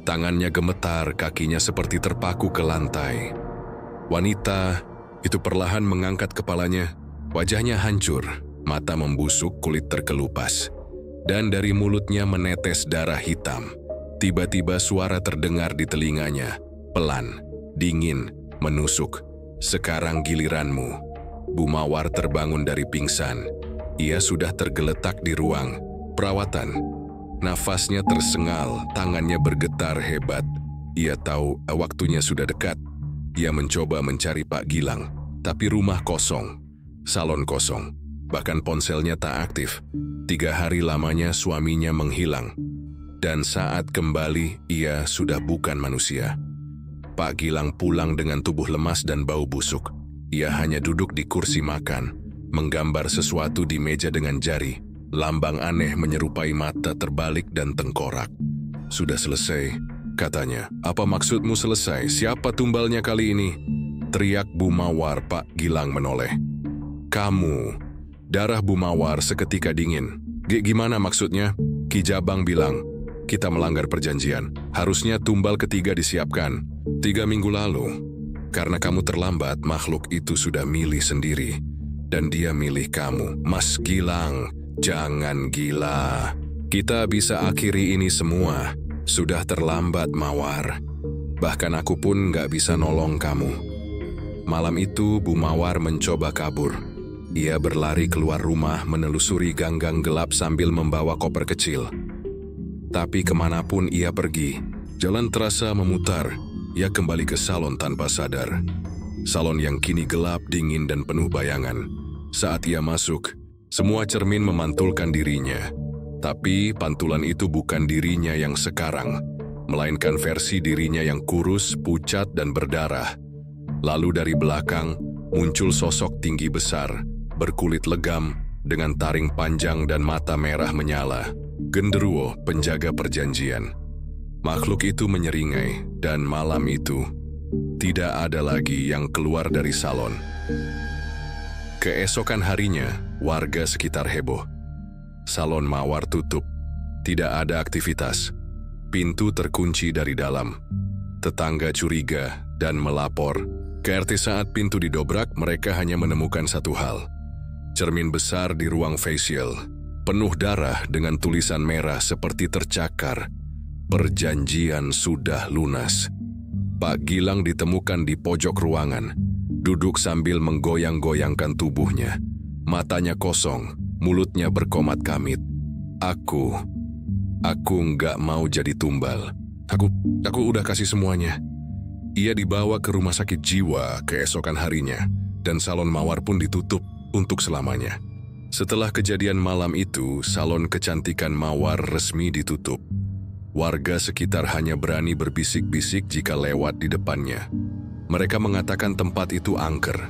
Tangannya gemetar, kakinya seperti terpaku ke lantai. Wanita itu perlahan mengangkat kepalanya. Wajahnya hancur, mata membusuk, kulit terkelupas. Dan dari mulutnya menetes darah hitam. Tiba-tiba suara terdengar di telinganya. Pelan, dingin, menusuk. Sekarang giliranmu. Bu Mawar terbangun dari pingsan. Ia sudah tergeletak di ruang perawatan. Nafasnya tersengal, tangannya bergetar hebat. Ia tahu waktunya sudah dekat. Ia mencoba mencari Pak Gilang, tapi rumah kosong, salon kosong, bahkan ponselnya tak aktif. 3 hari lamanya suaminya menghilang. Dan saat kembali, ia sudah bukan manusia. Pak Gilang pulang dengan tubuh lemas dan bau busuk. Ia hanya duduk di kursi makan, menggambar sesuatu di meja dengan jari. Lambang aneh menyerupai mata terbalik dan tengkorak. Sudah selesai, katanya. Apa maksudmu selesai? Siapa tumbalnya kali ini? Teriak Bu Mawar. Pak Gilang menoleh. Kamu. Darah Bu Mawar seketika dingin. Gimana maksudnya? Ki Jabang bilang, kita melanggar perjanjian. Harusnya tumbal ketiga disiapkan 3 minggu lalu. Karena kamu terlambat, makhluk itu sudah milih sendiri. Dan dia milih kamu. Mas Gilang, jangan gila. Kita bisa akhiri ini semua. Sudah terlambat, Mawar. Bahkan aku pun gak bisa nolong kamu. Malam itu, Bu Mawar mencoba kabur. Ia berlari keluar rumah, menelusuri gang-gang gelap sambil membawa koper kecil. Tapi kemanapun ia pergi, jalan terasa memutar. Ia kembali ke salon tanpa sadar. Salon yang kini gelap, dingin, dan penuh bayangan. Saat ia masuk, semua cermin memantulkan dirinya. Tapi pantulan itu bukan dirinya yang sekarang, melainkan versi dirinya yang kurus, pucat, dan berdarah. Lalu dari belakang, muncul sosok tinggi besar, berkulit legam, dengan taring panjang dan mata merah menyala. Genderuwo, penjaga perjanjian. Makhluk itu menyeringai, dan malam itu, tidak ada lagi yang keluar dari salon. Keesokan harinya, warga sekitar heboh. Salon Mawar tutup. Tidak ada aktivitas. Pintu terkunci dari dalam. Tetangga curiga dan melapor. Ke RT saat pintu didobrak, mereka hanya menemukan satu hal. Cermin besar di ruang facial. Penuh darah dengan tulisan merah seperti tercakar. Perjanjian sudah lunas. Pak Gilang ditemukan di pojok ruangan. Duduk sambil menggoyang-goyangkan tubuhnya. Matanya kosong. Mulutnya berkomat kamit. Aku nggak mau jadi tumbal. Aku udah kasih semuanya. Ia dibawa ke rumah sakit jiwa keesokan harinya, dan salon Mawar pun ditutup untuk selamanya. Setelah kejadian malam itu, salon kecantikan Mawar resmi ditutup. Warga sekitar hanya berani berbisik-bisik jika lewat di depannya. Mereka mengatakan tempat itu angker.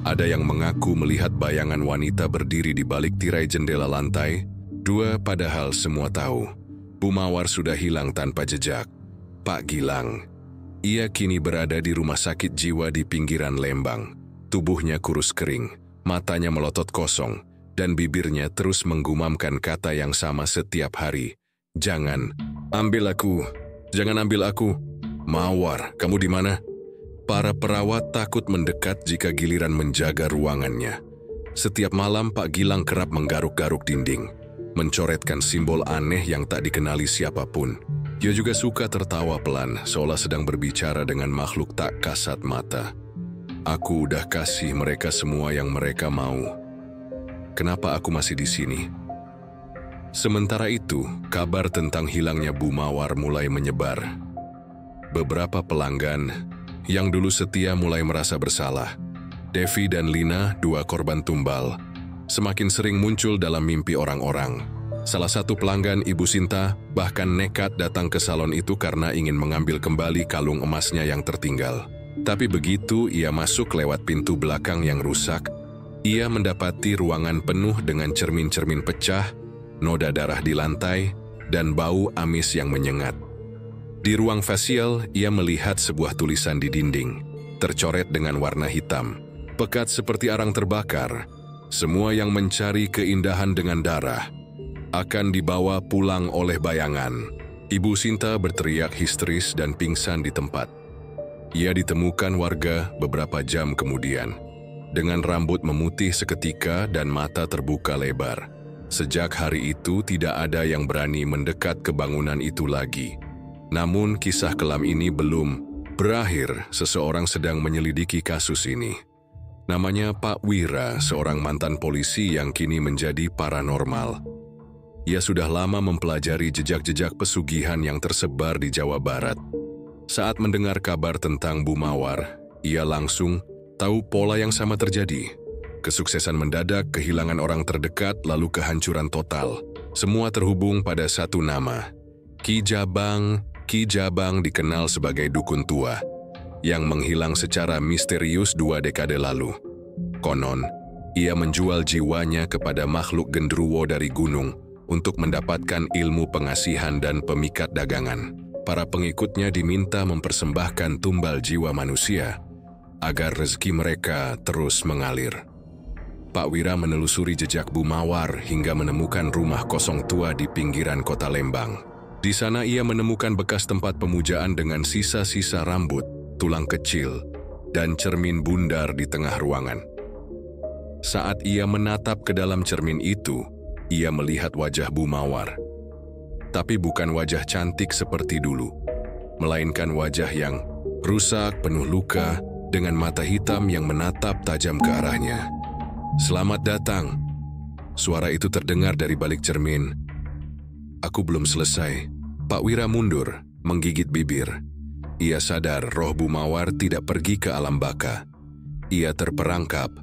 Ada yang mengaku melihat bayangan wanita berdiri di balik tirai jendela lantai 2, padahal semua tahu Bu Mawar sudah hilang tanpa jejak. Pak Gilang. Ia kini berada di rumah sakit jiwa di pinggiran Lembang. Tubuhnya kurus kering, matanya melotot kosong, dan bibirnya terus menggumamkan kata yang sama setiap hari. Jangan ambil aku, jangan ambil aku. Mawar, kamu di mana? Para perawat takut mendekat jika giliran menjaga ruangannya. Setiap malam Pak Gilang kerap menggaruk-garuk dinding, mencoretkan simbol aneh yang tak dikenali siapapun. Ia juga suka tertawa pelan, seolah sedang berbicara dengan makhluk tak kasat mata. Aku udah kasih mereka semua yang mereka mau. Kenapa aku masih di sini? Sementara itu, kabar tentang hilangnya Bu Mawar mulai menyebar. Beberapa pelanggan yang dulu setia mulai merasa bersalah. Devi dan Lina, 2 korban tumbal, semakin sering muncul dalam mimpi orang-orang. Salah satu pelanggan, Ibu Sinta, bahkan nekat datang ke salon itu karena ingin mengambil kembali kalung emasnya yang tertinggal. Tapi begitu ia masuk lewat pintu belakang yang rusak, ia mendapati ruangan penuh dengan cermin-cermin pecah, noda darah di lantai, dan bau amis yang menyengat. Di ruang facial, ia melihat sebuah tulisan di dinding, tercoret dengan warna hitam, pekat seperti arang terbakar. Semua yang mencari keindahan dengan darah akan dibawa pulang oleh bayangan. Ibu Sinta berteriak histeris dan pingsan di tempat. Ia ditemukan warga beberapa jam kemudian, dengan rambut memutih seketika dan mata terbuka lebar. Sejak hari itu tidak ada yang berani mendekat ke bangunan itu lagi. Namun kisah kelam ini belum berakhir. Seseorang sedang menyelidiki kasus ini. Namanya Pak Wira, seorang mantan polisi yang kini menjadi paranormal. Ia sudah lama mempelajari jejak-jejak pesugihan yang tersebar di Jawa Barat. Saat mendengar kabar tentang Bu Mawar, ia langsung tahu pola yang sama terjadi. Kesuksesan mendadak, kehilangan orang terdekat, lalu kehancuran total. Semua terhubung pada satu nama. Ki Jabang. Ki Jabang dikenal sebagai dukun tua yang menghilang secara misterius 2 dekade lalu. Konon, ia menjual jiwanya kepada makhluk genderuwo dari gunung untuk mendapatkan ilmu pengasihan dan pemikat dagangan. Para pengikutnya diminta mempersembahkan tumbal jiwa manusia agar rezeki mereka terus mengalir. Pak Wira menelusuri jejak Bu Mawar hingga menemukan rumah kosong tua di pinggiran kota Lembang. Di sana ia menemukan bekas tempat pemujaan dengan sisa-sisa rambut, tulang kecil, dan cermin bundar di tengah ruangan. Saat ia menatap ke dalam cermin itu, ia melihat wajah Bu Mawar. Tapi bukan wajah cantik seperti dulu, melainkan wajah yang rusak, penuh luka, dengan mata hitam yang menatap tajam ke arahnya. "Selamat datang." Suara itu terdengar dari balik cermin. "Aku belum selesai." Pak Wira mundur, menggigit bibir. Ia sadar roh Bu Mawar tidak pergi ke alam baka. Ia terperangkap,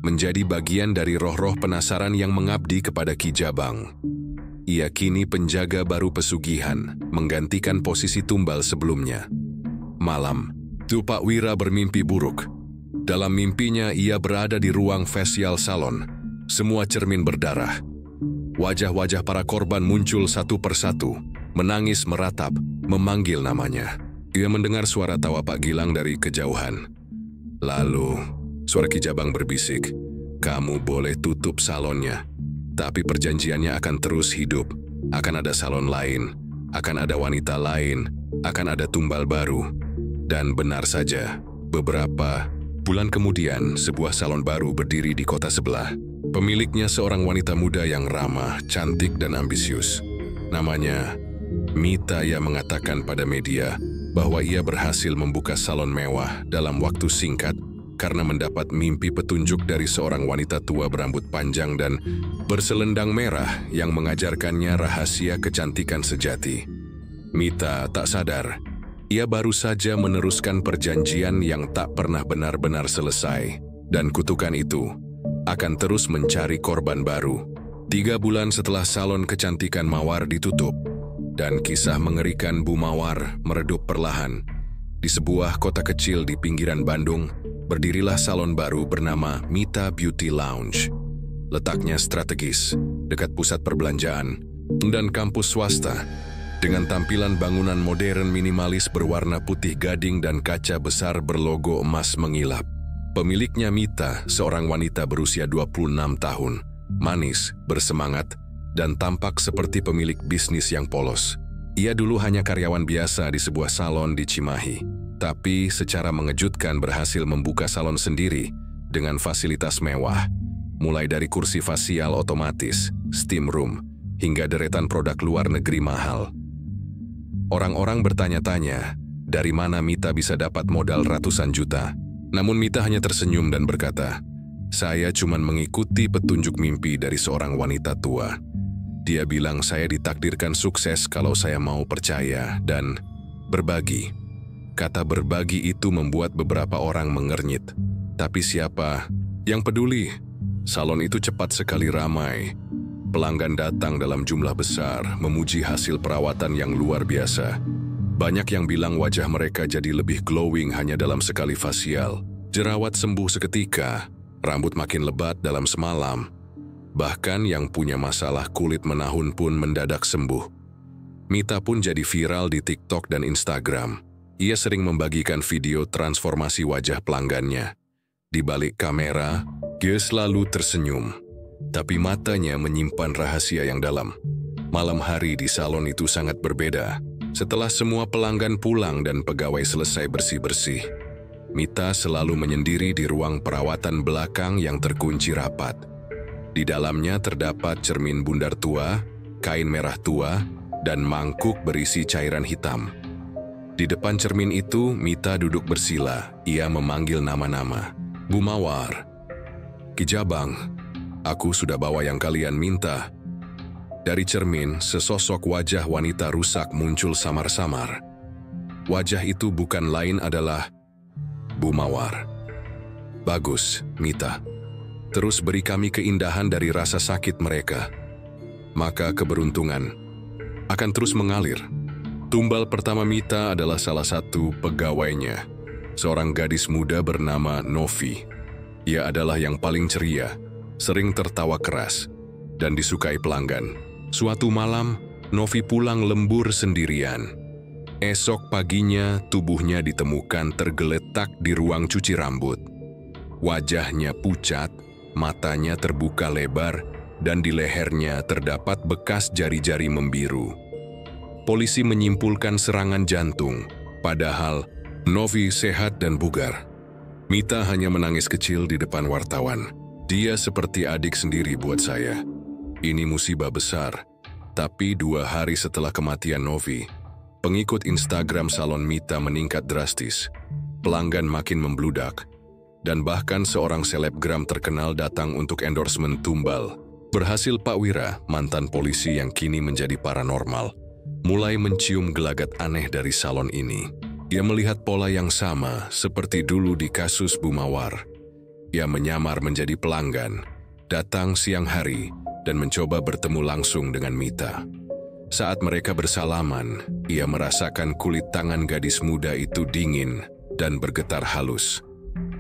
menjadi bagian dari roh-roh penasaran yang mengabdi kepada Ki Jabang. Ia kini penjaga baru pesugihan, menggantikan posisi tumbal sebelumnya. Malam, Pak Wira bermimpi buruk. Dalam mimpinya ia berada di ruang facial salon. Semua cermin berdarah. Wajah-wajah para korban muncul satu persatu, menangis meratap, memanggil namanya. Ia mendengar suara tawa Pak Gilang dari kejauhan. Lalu, suara Ki Jabang berbisik, "Kamu boleh tutup salonnya, tapi perjanjiannya akan terus hidup. Akan ada salon lain, akan ada wanita lain, akan ada tumbal baru." Dan benar saja, beberapa bulan kemudian sebuah salon baru berdiri di kota sebelah. Pemiliknya seorang wanita muda yang ramah, cantik, dan ambisius. Namanya Mita. Ia mengatakan pada media bahwa ia berhasil membuka salon mewah dalam waktu singkat karena mendapat mimpi petunjuk dari seorang wanita tua berambut panjang dan berselendang merah yang mengajarkannya rahasia kecantikan sejati. Mita tak sadar, ia baru saja meneruskan perjanjian yang tak pernah benar-benar selesai, dan kutukan itu akan terus mencari korban baru. 3 bulan setelah salon kecantikan Mawar ditutup, Dan kisah mengerikan Bu Mawar meredup perlahan. Di sebuah kota kecil di pinggiran Bandung, berdirilah salon baru bernama Mita Beauty Lounge. Letaknya strategis, dekat pusat perbelanjaan dan kampus swasta. Dengan tampilan bangunan modern minimalis berwarna putih gading dan kaca besar berlogo emas mengilap. Pemiliknya Mita, seorang wanita berusia 26 tahun, manis, bersemangat, dan tampak seperti pemilik bisnis yang polos. Ia dulu hanya karyawan biasa di sebuah salon di Cimahi, tapi secara mengejutkan berhasil membuka salon sendiri dengan fasilitas mewah, mulai dari kursi fasial otomatis, steam room, hingga deretan produk luar negeri mahal. Orang-orang bertanya-tanya, dari mana Mita bisa dapat modal ratusan juta? Namun Mita hanya tersenyum dan berkata, "Saya cuma mengikuti petunjuk mimpi dari seorang wanita tua. Dia bilang saya ditakdirkan sukses kalau saya mau percaya dan berbagi." Kata berbagi itu membuat beberapa orang mengernyit. Tapi siapa yang peduli? Salon itu cepat sekali ramai. Pelanggan datang dalam jumlah besar, memuji hasil perawatan yang luar biasa. Banyak yang bilang wajah mereka jadi lebih glowing hanya dalam sekali fasial. Jerawat sembuh seketika, rambut makin lebat dalam semalam. Bahkan yang punya masalah kulit menahun pun mendadak sembuh. Mita pun jadi viral di TikTok dan Instagram. Ia sering membagikan video transformasi wajah pelanggannya. Di balik kamera, dia selalu tersenyum. Tapi matanya menyimpan rahasia yang dalam. Malam hari di salon itu sangat berbeda. Setelah semua pelanggan pulang dan pegawai selesai bersih-bersih, Mita selalu menyendiri di ruang perawatan belakang yang terkunci rapat. Di dalamnya terdapat cermin bundar tua, kain merah tua, dan mangkuk berisi cairan hitam. Di depan cermin itu, Mita duduk bersila. Ia memanggil nama-nama. "Bu Mawar, Kijabang, aku sudah bawa yang kalian minta." Dari cermin, sesosok wajah wanita rusak muncul samar-samar. Wajah itu bukan lain adalah Bu Mawar. "Bagus, Mita. Terus beri kami keindahan dari rasa sakit mereka. Maka keberuntungan akan terus mengalir." Tumbal pertama Mita adalah salah satu pegawainya, seorang gadis muda bernama Novi. Ia adalah yang paling ceria, sering tertawa keras, dan disukai pelanggan. Suatu malam, Novi pulang lembur sendirian. Esok paginya, tubuhnya ditemukan tergeletak di ruang cuci rambut. Wajahnya pucat, matanya terbuka lebar, dan di lehernya terdapat bekas jari-jari membiru. Polisi menyimpulkan serangan jantung, padahal Novi sehat dan bugar. Mita hanya menangis kecil di depan wartawan. "Dia seperti adik sendiri buat saya. Ini musibah besar." Tapi 2 hari setelah kematian Novi, pengikut Instagram salon Mita meningkat drastis. Pelanggan makin membludak, dan bahkan seorang selebgram terkenal datang untuk endorsement tumbal. Berhasil Pak Wira, mantan polisi yang kini menjadi paranormal, mulai mencium gelagat aneh dari salon ini. Ia melihat pola yang sama seperti dulu di kasus Bu Mawar. Ia menyamar menjadi pelanggan, datang siang hari, dan mencoba bertemu langsung dengan Mita. Saat mereka bersalaman, ia merasakan kulit tangan gadis muda itu dingin dan bergetar halus.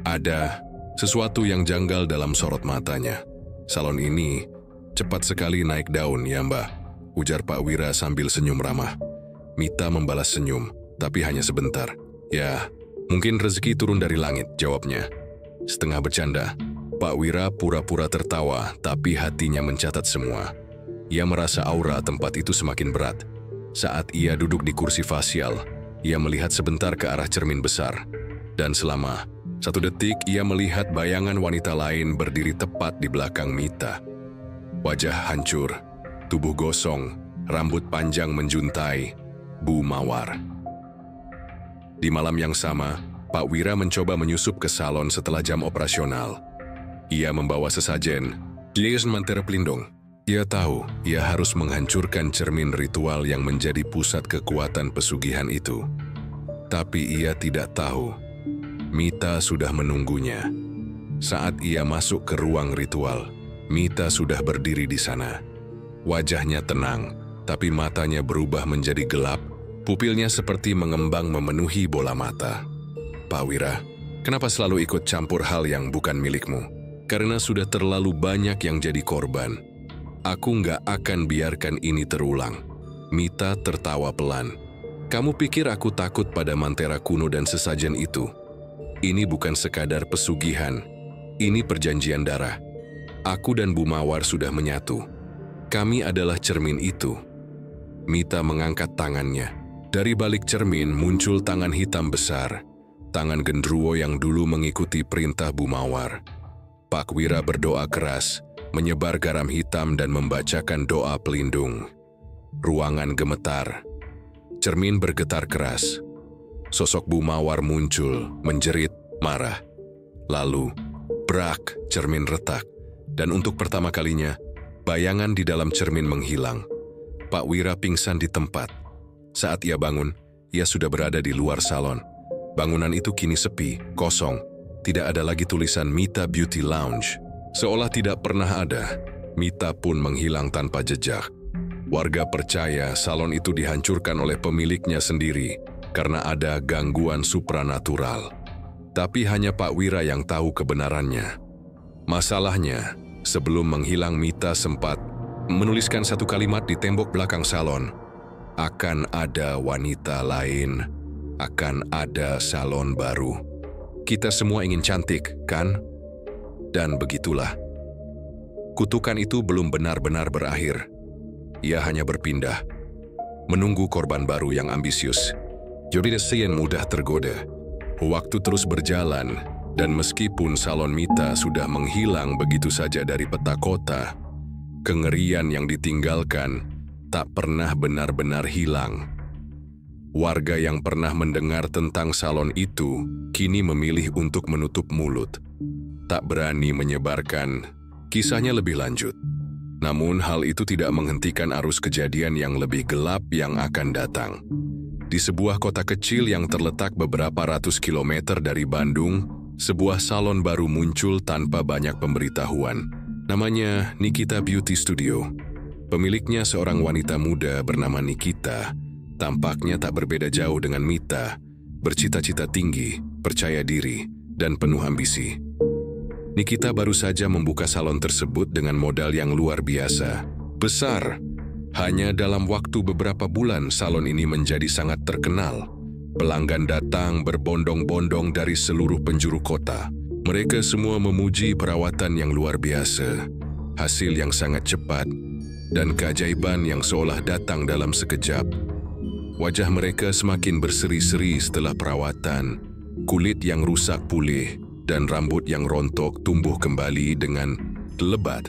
Ada sesuatu yang janggal dalam sorot matanya. "Salon ini cepat sekali naik daun, ya Mbak," ujar Pak Wira sambil senyum ramah. Mita membalas senyum, tapi hanya sebentar. "Ya, mungkin rezeki turun dari langit," jawabnya. Setengah bercanda, Pak Wira pura-pura tertawa, tapi hatinya mencatat semua. Ia merasa aura tempat itu semakin berat. Saat ia duduk di kursi fasial, ia melihat sebentar ke arah cermin besar. Dan selama 1 detik, ia melihat bayangan wanita lain berdiri tepat di belakang Mita. Wajah hancur, tubuh gosong, rambut panjang menjuntai, Bu Mawar. Di malam yang sama, Pak Wira mencoba menyusup ke salon setelah jam operasional. Ia membawa sesajen, Lies Mantera Pelindung. Ia tahu ia harus menghancurkan cermin ritual yang menjadi pusat kekuatan pesugihan itu. Tapi ia tidak tahu, Mita sudah menunggunya. Saat ia masuk ke ruang ritual, Mita sudah berdiri di sana. Wajahnya tenang, tapi matanya berubah menjadi gelap, pupilnya seperti mengembang memenuhi bola mata. "Pak Wira, kenapa selalu ikut campur hal yang bukan milikmu? Karena sudah terlalu banyak yang jadi korban. Aku nggak akan biarkan ini terulang." Mita tertawa pelan. "Kamu pikir aku takut pada Mantera kuno dan sesajen itu? Ini bukan sekadar pesugihan. Ini perjanjian darah. Aku dan Bu Mawar sudah menyatu. Kami adalah cermin itu." Mita mengangkat tangannya. Dari balik cermin muncul tangan hitam besar. Tangan gendruwo yang dulu mengikuti perintah Bu Mawar. Pak Wira berdoa keras, menyebar garam hitam dan membacakan doa pelindung. Ruangan gemetar. Cermin bergetar keras. Sosok Bu Mawar muncul, menjerit, marah. Lalu, brak, cermin retak. Dan untuk pertama kalinya, bayangan di dalam cermin menghilang. Pak Wira pingsan di tempat. Saat ia bangun, ia sudah berada di luar salon. Bangunan itu kini sepi, kosong. Tidak ada lagi tulisan Mita Beauty Lounge. Seolah tidak pernah ada, Mita pun menghilang tanpa jejak. Warga percaya salon itu dihancurkan oleh pemiliknya sendiri karena ada gangguan supranatural. Tapi hanya Pak Wira yang tahu kebenarannya. Masalahnya, sebelum menghilang Mita sempat menuliskan satu kalimat di tembok belakang salon. "Akan ada wanita lain, akan ada salon baru. Kita semua ingin cantik, kan?" Dan begitulah. Kutukan itu belum benar-benar berakhir. Ia hanya berpindah, menunggu korban baru yang ambisius. Jadi sekian mudah tergoda. Waktu terus berjalan, dan meskipun salon Mita sudah menghilang begitu saja dari peta kota, kengerian yang ditinggalkan tak pernah benar-benar hilang. Warga yang pernah mendengar tentang salon itu kini memilih untuk menutup mulut, tak berani menyebarkan kisahnya lebih lanjut. Namun hal itu tidak menghentikan arus kejadian yang lebih gelap yang akan datang. Di sebuah kota kecil yang terletak beberapa ratus kilometer dari Bandung, sebuah salon baru muncul tanpa banyak pemberitahuan. Namanya Nikita Beauty Studio. Pemiliknya seorang wanita muda bernama Nikita. Tampaknya tak berbeda jauh dengan Mita, bercita-cita tinggi, percaya diri, dan penuh ambisi. Nikita baru saja membuka salon tersebut dengan modal yang luar biasa, besar. Hanya dalam waktu beberapa bulan salon ini menjadi sangat terkenal. Pelanggan datang berbondong-bondong dari seluruh penjuru kota. Mereka semua memuji perawatan yang luar biasa, hasil yang sangat cepat, dan keajaiban yang seolah datang dalam sekejap. Wajah mereka semakin berseri-seri setelah perawatan, kulit yang rusak pulih, dan rambut yang rontok tumbuh kembali dengan lebat.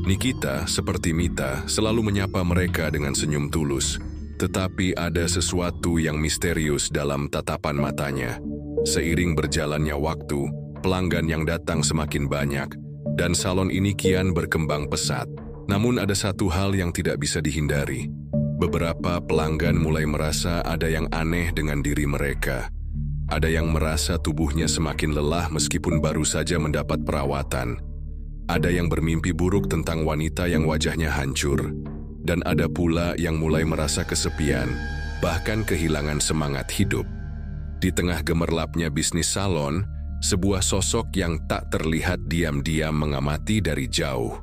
Nikita, seperti Mita, selalu menyapa mereka dengan senyum tulus. Tetapi ada sesuatu yang misterius dalam tatapan matanya. Seiring berjalannya waktu, pelanggan yang datang semakin banyak, dan salon ini kian berkembang pesat. Namun ada satu hal yang tidak bisa dihindari. Beberapa pelanggan mulai merasa ada yang aneh dengan diri mereka. Ada yang merasa tubuhnya semakin lelah meskipun baru saja mendapat perawatan. Ada yang bermimpi buruk tentang wanita yang wajahnya hancur. Dan ada pula yang mulai merasa kesepian, bahkan kehilangan semangat hidup. Di tengah gemerlapnya bisnis salon, sebuah sosok yang tak terlihat diam-diam mengamati dari jauh.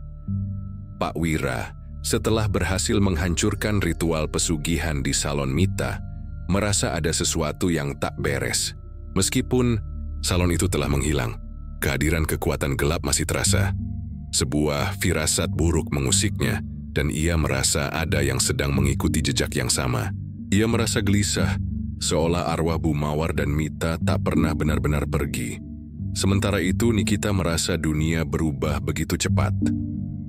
Pak Wira, setelah berhasil menghancurkan ritual pesugihan di salon Mita, merasa ada sesuatu yang tak beres. Meskipun salon itu telah menghilang, kehadiran kekuatan gelap masih terasa. Sebuah firasat buruk mengusiknya, dan ia merasa ada yang sedang mengikuti jejak yang sama. Ia merasa gelisah, seolah arwah Bu Mawar dan Mita tak pernah benar-benar pergi. Sementara itu, Nikita merasa dunia berubah begitu cepat.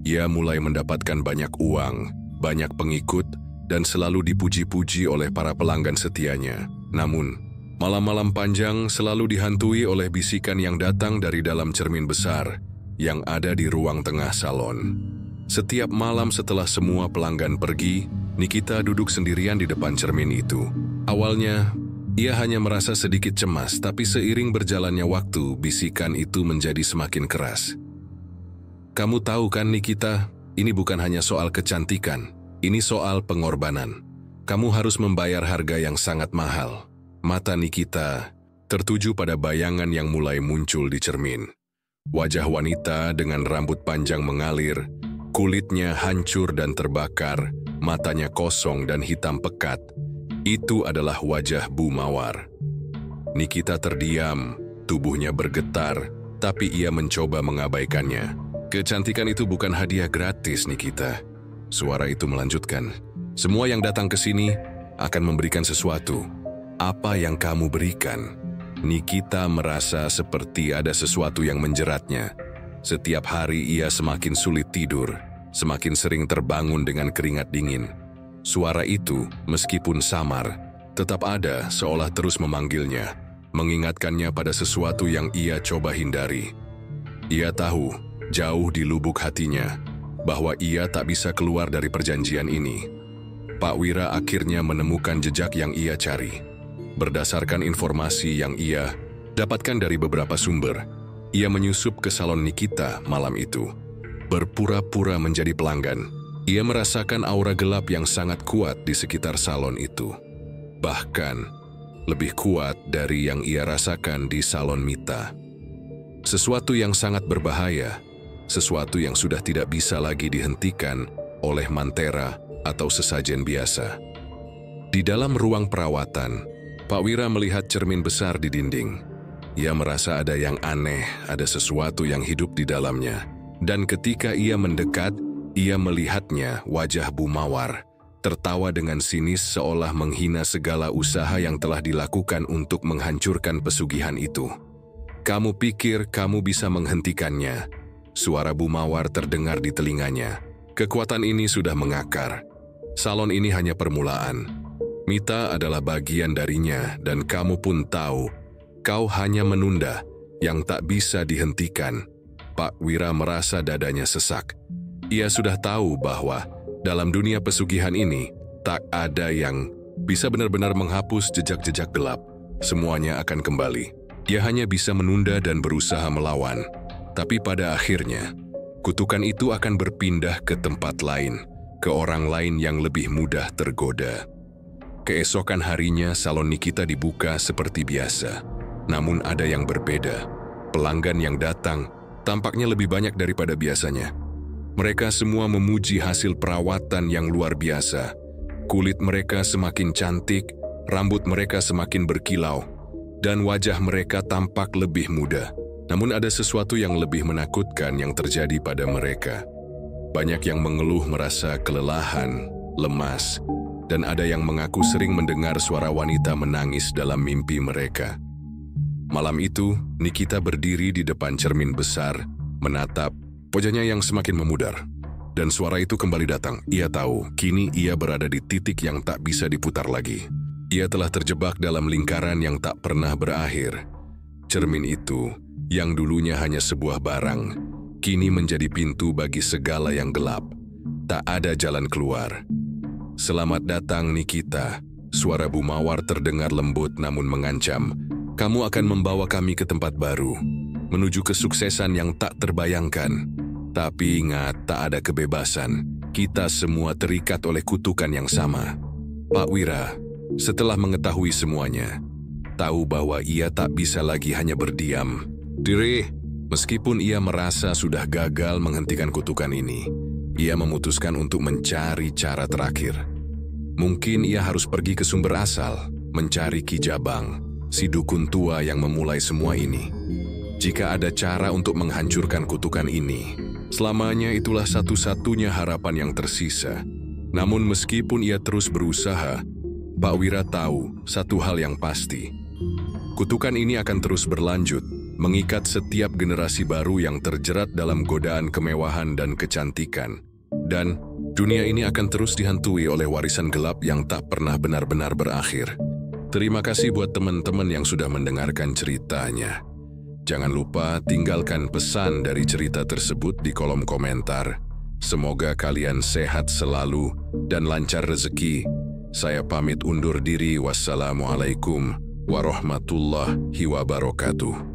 Ia mulai mendapatkan banyak uang, banyak pengikut, dan selalu dipuji-puji oleh para pelanggan setianya. Namun, malam-malam panjang selalu dihantui oleh bisikan yang datang dari dalam cermin besar yang ada di ruang tengah salon. Setiap malam setelah semua pelanggan pergi, Nikita duduk sendirian di depan cermin itu. Awalnya, ia hanya merasa sedikit cemas, tapi seiring berjalannya waktu, bisikan itu menjadi semakin keras. "Kamu tahu kan, Nikita, ini bukan hanya soal kecantikan. Ini soal pengorbanan. Kamu harus membayar harga yang sangat mahal. Mata Nikita tertuju pada bayangan yang mulai muncul di cermin. Wajah wanita dengan rambut panjang mengalir, kulitnya hancur dan terbakar, matanya kosong dan hitam pekat. Itu adalah wajah Bu Mawar. Nikita terdiam, tubuhnya bergetar, tapi ia mencoba mengabaikannya. Kecantikan itu bukan hadiah gratis, Nikita. Suara itu melanjutkan. Semua yang datang ke sini akan memberikan sesuatu. Apa yang kamu berikan? Nikita merasa seperti ada sesuatu yang menjeratnya. Setiap hari ia semakin sulit tidur, semakin sering terbangun dengan keringat dingin. Suara itu, meskipun samar, tetap ada seolah terus memanggilnya, mengingatkannya pada sesuatu yang ia coba hindari. Ia tahu, jauh di lubuk hatinya, bahwa ia tak bisa keluar dari perjanjian ini. Pak Wira akhirnya menemukan jejak yang ia cari. Berdasarkan informasi yang ia dapatkan dari beberapa sumber, ia menyusup ke salon Nikita malam itu. Berpura-pura menjadi pelanggan, ia merasakan aura gelap yang sangat kuat di sekitar salon itu. Bahkan, lebih kuat dari yang ia rasakan di salon Mita. Sesuatu yang sangat berbahaya, sesuatu yang sudah tidak bisa lagi dihentikan oleh mantera atau sesajen biasa. Di dalam ruang perawatan, Pak Wira melihat cermin besar di dinding. Ia merasa ada yang aneh, ada sesuatu yang hidup di dalamnya. Dan ketika ia mendekat, ia melihatnya wajah Bu Mawar, tertawa dengan sinis seolah menghina segala usaha yang telah dilakukan untuk menghancurkan pesugihan itu. "Kamu pikir kamu bisa menghentikannya?" Suara Bu Mawar terdengar di telinganya. Kekuatan ini sudah mengakar. Salon ini hanya permulaan. Mita adalah bagian darinya dan kamu pun tahu, kau hanya menunda yang tak bisa dihentikan. Pak Wira merasa dadanya sesak. Ia sudah tahu bahwa dalam dunia pesugihan ini, tak ada yang bisa benar-benar menghapus jejak-jejak gelap. Semuanya akan kembali. Dia hanya bisa menunda dan berusaha melawan. Tapi pada akhirnya, kutukan itu akan berpindah ke tempat lain, ke orang lain yang lebih mudah tergoda. Keesokan harinya, salon Nikita dibuka seperti biasa. Namun ada yang berbeda. Pelanggan yang datang tampaknya lebih banyak daripada biasanya. Mereka semua memuji hasil perawatan yang luar biasa. Kulit mereka semakin cantik, rambut mereka semakin berkilau, dan wajah mereka tampak lebih muda. Namun ada sesuatu yang lebih menakutkan yang terjadi pada mereka. Banyak yang mengeluh merasa kelelahan, lemas, dan ada yang mengaku sering mendengar suara wanita menangis dalam mimpi mereka. Malam itu, Nikita berdiri di depan cermin besar, menatap wajahnya yang semakin memudar. Dan suara itu kembali datang. Ia tahu, kini ia berada di titik yang tak bisa diputar lagi. Ia telah terjebak dalam lingkaran yang tak pernah berakhir. Cermin itu, yang dulunya hanya sebuah barang, kini menjadi pintu bagi segala yang gelap. Tak ada jalan keluar. "Selamat datang, Nikita." Suara Bu Mawar terdengar lembut namun mengancam. "Kamu akan membawa kami ke tempat baru, menuju kesuksesan yang tak terbayangkan. Tapi ingat, tak ada kebebasan. Kita semua terikat oleh kutukan yang sama." Pak Wira, setelah mengetahui semuanya, tahu bahwa ia tak bisa lagi hanya berdiam diri. Meskipun ia merasa sudah gagal menghentikan kutukan ini, ia memutuskan untuk mencari cara terakhir. Mungkin ia harus pergi ke sumber asal, mencari Ki Jabang, si dukun tua yang memulai semua ini. Jika ada cara untuk menghancurkan kutukan ini, selamanya itulah satu-satunya harapan yang tersisa. Namun meskipun ia terus berusaha, Pak Wira tahu satu hal yang pasti. Kutukan ini akan terus berlanjut, mengikat setiap generasi baru yang terjerat dalam godaan kemewahan dan kecantikan. Dan dunia ini akan terus dihantui oleh warisan gelap yang tak pernah benar-benar berakhir. Terima kasih buat teman-teman yang sudah mendengarkan ceritanya. Jangan lupa tinggalkan pesan dari cerita tersebut di kolom komentar. Semoga kalian sehat selalu dan lancar rezeki. Saya pamit undur diri. Wassalamualaikum warahmatullahi wabarakatuh.